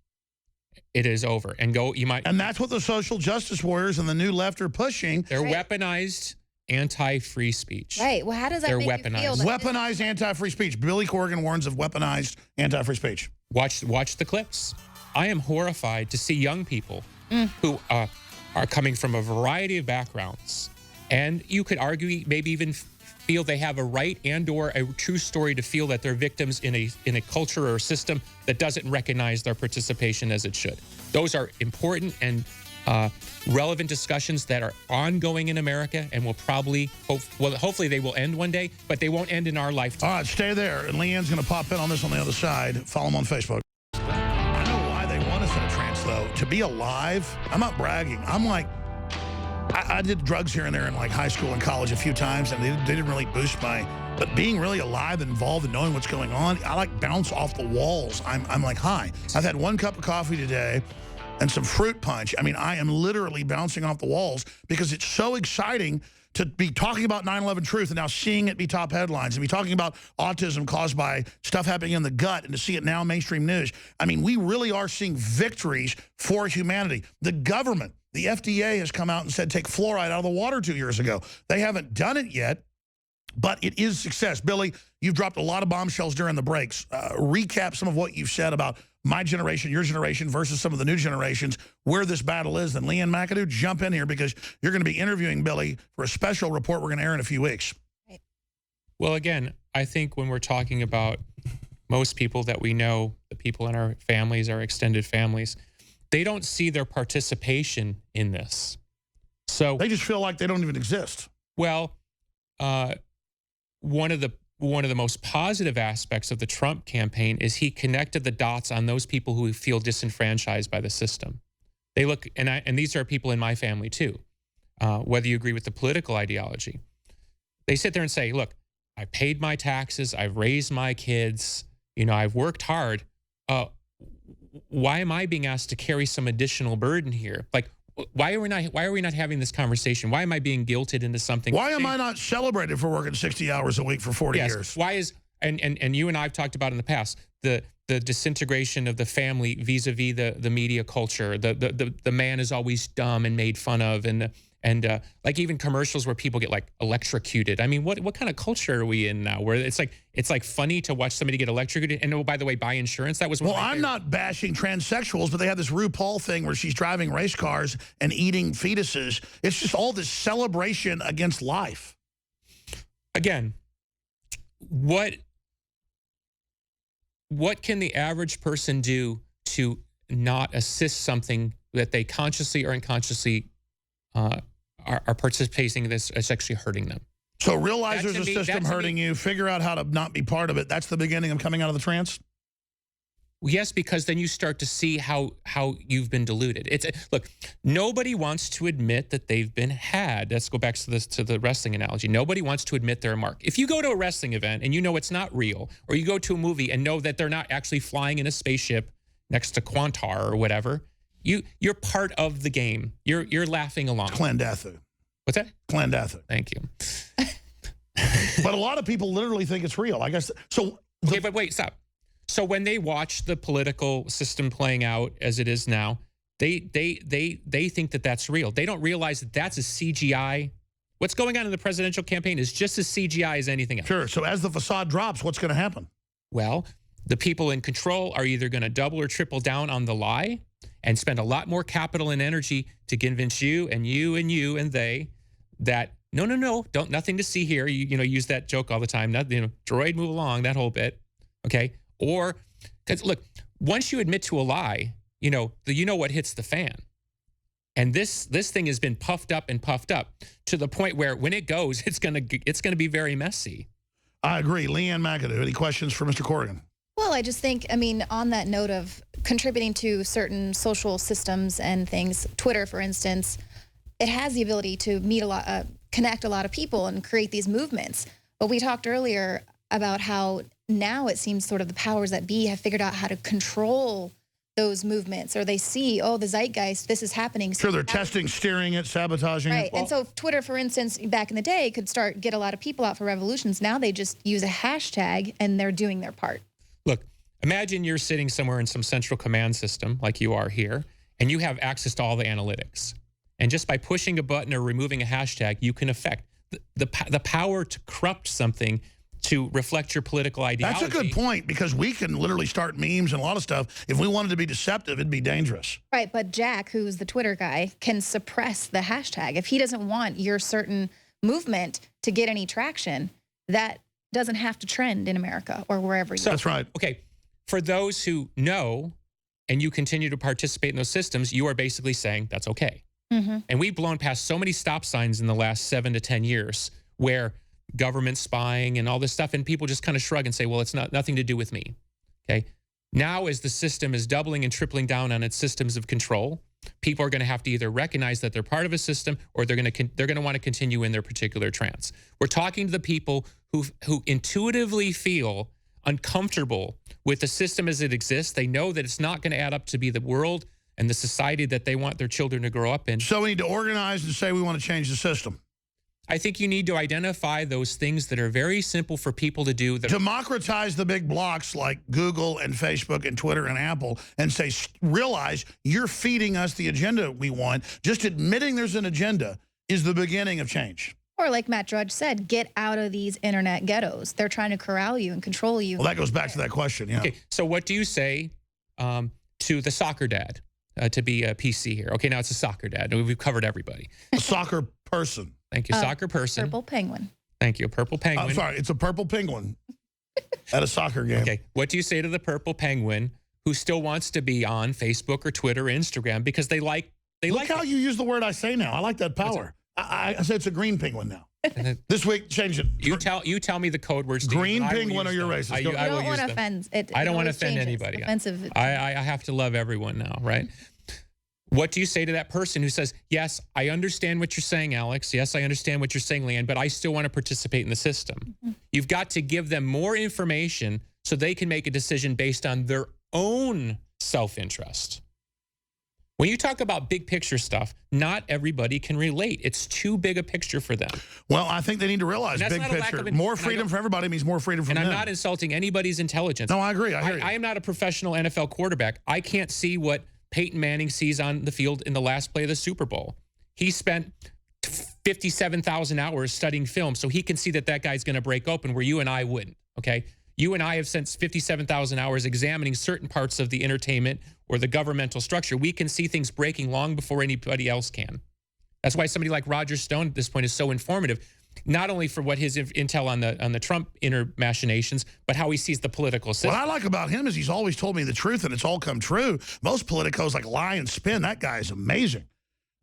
It is over. And that's what the social justice warriors and the new left are pushing. They're weaponized anti-free speech. Right. Well, how does that make you feel? Weaponized anti-free speech. Billy Corgan warns of weaponized anti-free speech. Watch the clips. I am horrified to see young people who are coming from a variety of backgrounds, and you could argue, maybe even feel they have a right and/or a true story to feel that they're victims in a culture or a system that doesn't recognize their participation as it should. Those are important and relevant discussions that are ongoing in America, and will probably, hopefully they will end one day, but they won't end in our lifetime. All right, stay there, and Leanne's going to pop in on this on the other side. Follow them on Facebook. I know why they want us in a trance, though. To be alive, I'm not bragging. I'm like, I did drugs here and there in like high school and college a few times, and they didn't really boost but being really alive and involved and knowing what's going on, I like bounce off the walls. I'm like high. I've had 1 cup of coffee today and some fruit punch. I mean, I am literally bouncing off the walls because it's so exciting to be talking about 9/11 truth and now seeing it be top headlines, and be talking about autism caused by stuff happening in the gut, and to see it now in mainstream news. I mean, we really are seeing victories for humanity. The government, the FDA has come out and said take fluoride out of the water 2 years ago. They haven't done it yet, but it is success. Billy, you've dropped a lot of bombshells during the breaks. Recap some of what you've said about my generation, your generation versus some of the new generations, where this battle is. Then Leanne McAdoo, jump in here, because you're going to be interviewing Billy for a special report we're going to air in a few weeks. Well, again, I think when we're talking about most people that we know, the people in our families, our extended families, they don't see their participation in this. So they just feel like they don't even exist. Well, one of the most positive aspects of the Trump campaign is he connected the dots on those people who feel disenfranchised by the system. They look, and these are people in my family too, whether you agree with the political ideology. They sit there and say, look, I paid my taxes, I've raised my kids, I've worked hard. Why am I being asked to carry some additional burden here? Like, why are we not having this conversation? Why am I being guilted into something? Why am I not celebrated for working 60 hours a week for 40 years? Why is, and you and I have talked about in the past, the disintegration of the family vis-a-vis the media culture. The man is always dumb and made fun of, and like even commercials where people get like electrocuted. I mean, what kind of culture are we in now, where it's like funny to watch somebody get electrocuted? And oh, by the way, buy insurance. That was one. Well, I'm not bashing transsexuals, but they have this RuPaul thing where she's driving race cars and eating fetuses. It's just all this celebration against life. Again, what can the average person do to not assist something that they consciously or unconsciously are participating in this? It's actually hurting them. So realize there's a system hurting you, figure out how to not be part of it. That's the beginning of coming out of the trance? Yes, because then you start to see how you've been deluded. Look, nobody wants to admit that they've been had. Let's go back to the wrestling analogy. Nobody wants to admit they're a mark. If you go to a wrestling event and you know it's not real, or you go to a movie and know that they're not actually flying in a spaceship next to Quantar or whatever, you're part of the game. You're laughing along. Clandathu. What's that? Clandathu. Thank you. But a lot of people literally think it's real. I guess so. Okay, but wait, stop. So when they watch the political system playing out as it is now, they think that that's real. They don't realize that that's a CGI. What's going on in the presidential campaign is just as CGI as anything else. Sure. So as the facade drops, what's going to happen? Well, the people in control are either going to double or triple down on the lie and spend a lot more capital and energy to convince you and you and you and they that no, nothing to see here. You use that joke all the time. Droid, move along, that whole bit. Okay. Or, because look, once you admit to a lie, you know what hits the fan. And this thing has been puffed up to the point where when it goes, it's gonna be very messy. I agree. Leanne McAdoo, any questions for Mr. Corgan? Well, I just think, on that note of contributing to certain social systems and things, Twitter, for instance, it has the ability to connect a lot of people and create these movements. But we talked earlier about how now it seems sort of the powers that be have figured out how to control those movements, or they see, oh, the zeitgeist, this is happening. So sure, they're testing, steering it, sabotaging it. Right, and so Twitter, for instance, back in the day could get a lot of people out for revolutions. Now they just use a hashtag and they're doing their part. Look, imagine you're sitting somewhere in some central command system like you are here, and you have access to all the analytics. And just by pushing a button or removing a hashtag, you can affect the power to corrupt something to reflect your political ideology. That's a good point, because we can literally start memes and a lot of stuff. If we wanted to be deceptive, it'd be dangerous. Right, but Jack, who's the Twitter guy, can suppress the hashtag. If he doesn't want your certain movement to get any traction, that doesn't have to trend in America or wherever you are. That's right. Okay, for those who know and you continue to participate in those systems, you are basically saying that's okay. Mm-hmm. And we've blown past so many stop signs in the last 7 to 10 years where government spying and all this stuff, and people just kind of shrug and say, well, it's nothing to do with me. Okay. Now, as the system is doubling and tripling down on its systems of control, people are going to have to either recognize that they're part of a system, or they're going to want to continue in their particular trance. We're talking to the people who intuitively feel uncomfortable with the system as it exists. They know that it's not going to add up to be the world and the society that they want their children to grow up in. So we need to organize and say we want to change the system. I think you need to identify those things that are very simple for people to do. Democratize the big blocks like Google and Facebook and Twitter and Apple, and say, realize you're feeding us the agenda we want. Just admitting there's an agenda is the beginning of change. Or like Matt Drudge said, get out of these internet ghettos. They're trying to corral you and control you. Well, that goes back to that question, yeah. Okay, so what do you say to the soccer dad, to be a PC here? Okay, now it's a soccer dad. We've covered everybody. A soccer person. Thank you, soccer person. Purple penguin. Thank you, purple penguin. I'm sorry, it's a purple penguin at a soccer game. Okay, what do you say to the purple penguin who still wants to be on Facebook or Twitter or Instagram because they like... Look how you use the word I say now. I like that power. I said it's a green penguin now. This week, change it. You tell me the code words. Green penguin, or you're racist. You don't want to offend. I don't want to offend anybody. Offensive. I have to love everyone now, right? What do you say to that person who says, yes, I understand what you're saying, Alex. Yes, I understand what you're saying, Leanne, but I still want to participate in the system. Mm-hmm. You've got to give them more information so they can make a decision based on their own self-interest. When you talk about big picture stuff, not everybody can relate. It's too big a picture for them. Well, I think they need to realize big picture. More freedom for everybody means more freedom for them. And I'm not insulting anybody's intelligence. No, I agree. I hear you. I am not a professional NFL quarterback. I can't see what Peyton Manning sees on the field in the last play of the Super Bowl. He spent 57,000 hours studying film, so he can see that guy's going to break open where you and I wouldn't, okay? You and I have spent 57,000 hours examining certain parts of the entertainment or the governmental structure. We can see things breaking long before anybody else can. That's why somebody like Roger Stone at this point is so informative, not only for what his intel on the Trump inner machinations, but how he sees the political system. What I like about him is he's always told me the truth, and it's all come true. Most politicos like lie and spin. That guy is amazing.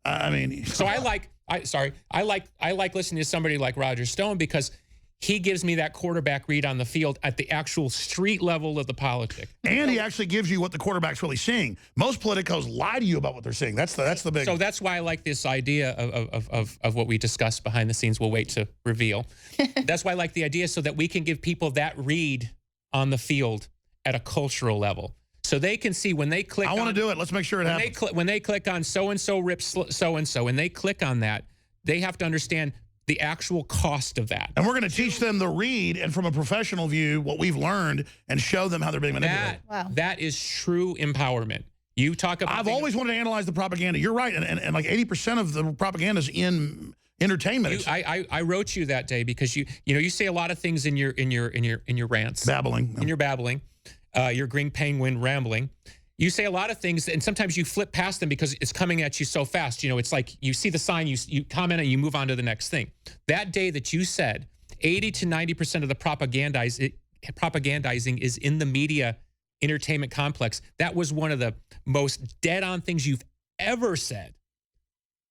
I mean, so I like listening to somebody like Roger Stone because he gives me that quarterback read on the field at the actual street level of the politics. And he actually gives you what the quarterback's really seeing. Most politicos lie to you about what they're seeing. That's the big. So that's why I like this idea of what we discussed behind the scenes. We'll wait to reveal. That's why I like the idea, so that we can give people that read on the field at a cultural level. So they can see when they click. I want to do it. Let's make sure it happens. When they click on so-and-so rips so-and-so, and they click on that, they have to understand the actual cost of that. And we're going to teach them the read and from a professional view what we've learned and show them how they're being manipulated. That is true empowerment. You talk about. I've always wanted to analyze the propaganda. You're right, and like 80% of the propaganda is in entertainment. I wrote you that day because you say a lot of things in your rants, babbling, in your babbling, your green penguin rambling. You say a lot of things, and sometimes you flip past them because it's coming at you so fast. It's like you see the sign, you comment, and you move on to the next thing. That day that you said 80 to 90% of the propagandizing is in the media entertainment complex, that was one of the most dead-on things you've ever said.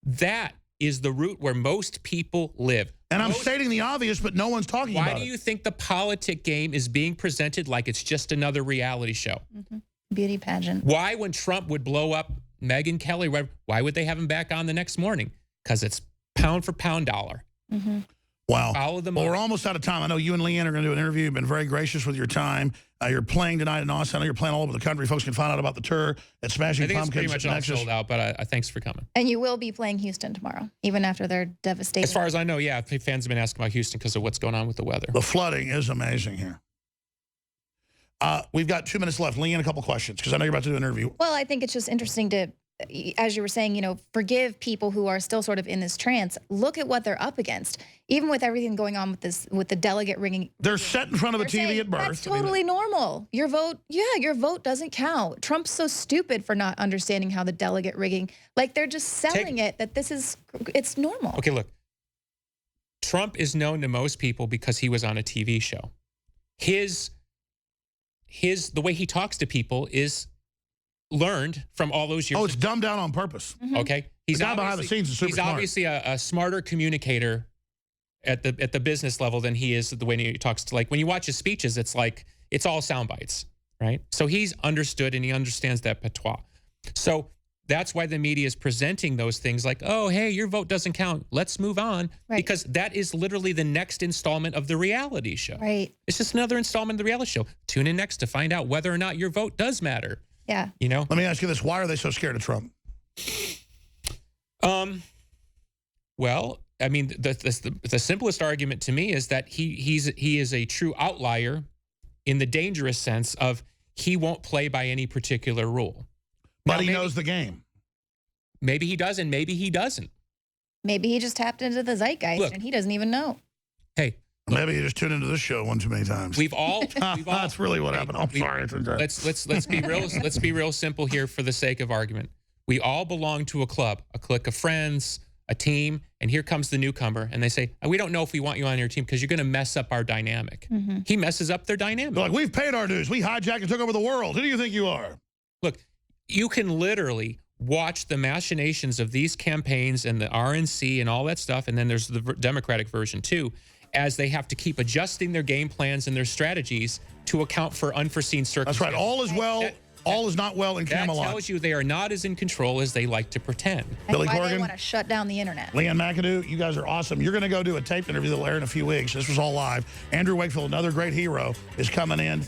That is the root where most people live. And I'm stating the obvious, but no one's talking about it. Why do you think the politic game is being presented like it's just another reality show? Mm-hmm. Beauty pageant. Why, when Trump would blow up Megyn Kelly, why would they have him back on the next morning? Because it's pound for pound dollar. Mm-hmm. Wow. Follow them. Well, we're almost out of time. I know you and Leanne are going to do an interview. You've been very gracious with your time. You're playing tonight in Austin. I know you're playing all over the country. Folks can find out about the tour at Smashing Pumpkins. I think it's pretty much all sold out, but thanks for coming. And you will be playing Houston tomorrow, even after their devastation. As far as I know, yeah. Fans have been asking about Houston because of what's going on with the weather. The flooding is amazing here. We've got 2 minutes left. Leanne, a couple questions, because I know you're about to do an interview. Well, I think it's just interesting to, as you were saying, forgive people who are still sort of in this trance. Look at what they're up against. Even with everything going on with the delegate ringing. They're set in front of a TV at birth. That's totally normal. Your vote doesn't count. Trump's so stupid for not understanding how the delegate rigging, like they're just selling it that it's normal. Okay, look. Trump is known to most people because he was on a TV show. The way he talks to people is learned from all those years. Oh, it's dumbed down on purpose. Mm-hmm. Okay, the guy behind the scenes is super smart. He's obviously a smarter communicator at the business level than he is the way he talks to. Like when you watch his speeches, it's like it's all sound bites, right? So he's understood and he understands that patois. So that's why the media is presenting those things like, oh, hey, your vote doesn't count. Let's move on. Right. Because that is literally the next installment of the reality show. Right. It's just another installment of the reality show. Tune in next to find out whether or not your vote does matter. Yeah. Let me ask you this. Why are they so scared of Trump? Well, I mean, the simplest argument to me is that he is a true outlier in the dangerous sense of he won't play by any particular rule. But he knows the game. Maybe he does, and maybe he doesn't. Maybe he just tapped into the zeitgeist and he doesn't even know. Hey. Maybe he just tuned into this show one too many times. We've all That's really what happened. I'm sorry. Let's be real simple here for the sake of argument. We all belong to a club, a clique of friends, a team, and here comes the newcomer, and they say, we don't know if we want you on your team because you're going to mess up our dynamic. Mm-hmm. He messes up their dynamic. They're like, we've paid our dues. We hijacked and took over the world. Who do you think you are? Look, you can literally watch the machinations of these campaigns and the RNC and all that stuff, and then there's the Democratic version too, as they have to keep adjusting their game plans and their strategies to account for unforeseen circumstances. That's right. All is well. All is not well in Camelot. That tells you they are not as in control as they like to pretend. Billy Corgan. Corgan. They want to shut down the internet. Leanne McAdoo, you guys are awesome. You're going to go do a taped interview that'll air in a few weeks. This was all live. Andrew Wakefield, another great hero, is coming in.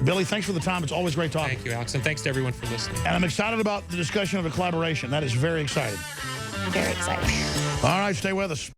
Billy, thanks for the time. It's always great talking. Thank you, Alex, and thanks to everyone for listening. And I'm excited about the discussion of a collaboration. That is very exciting. Very exciting. All right, stay with us.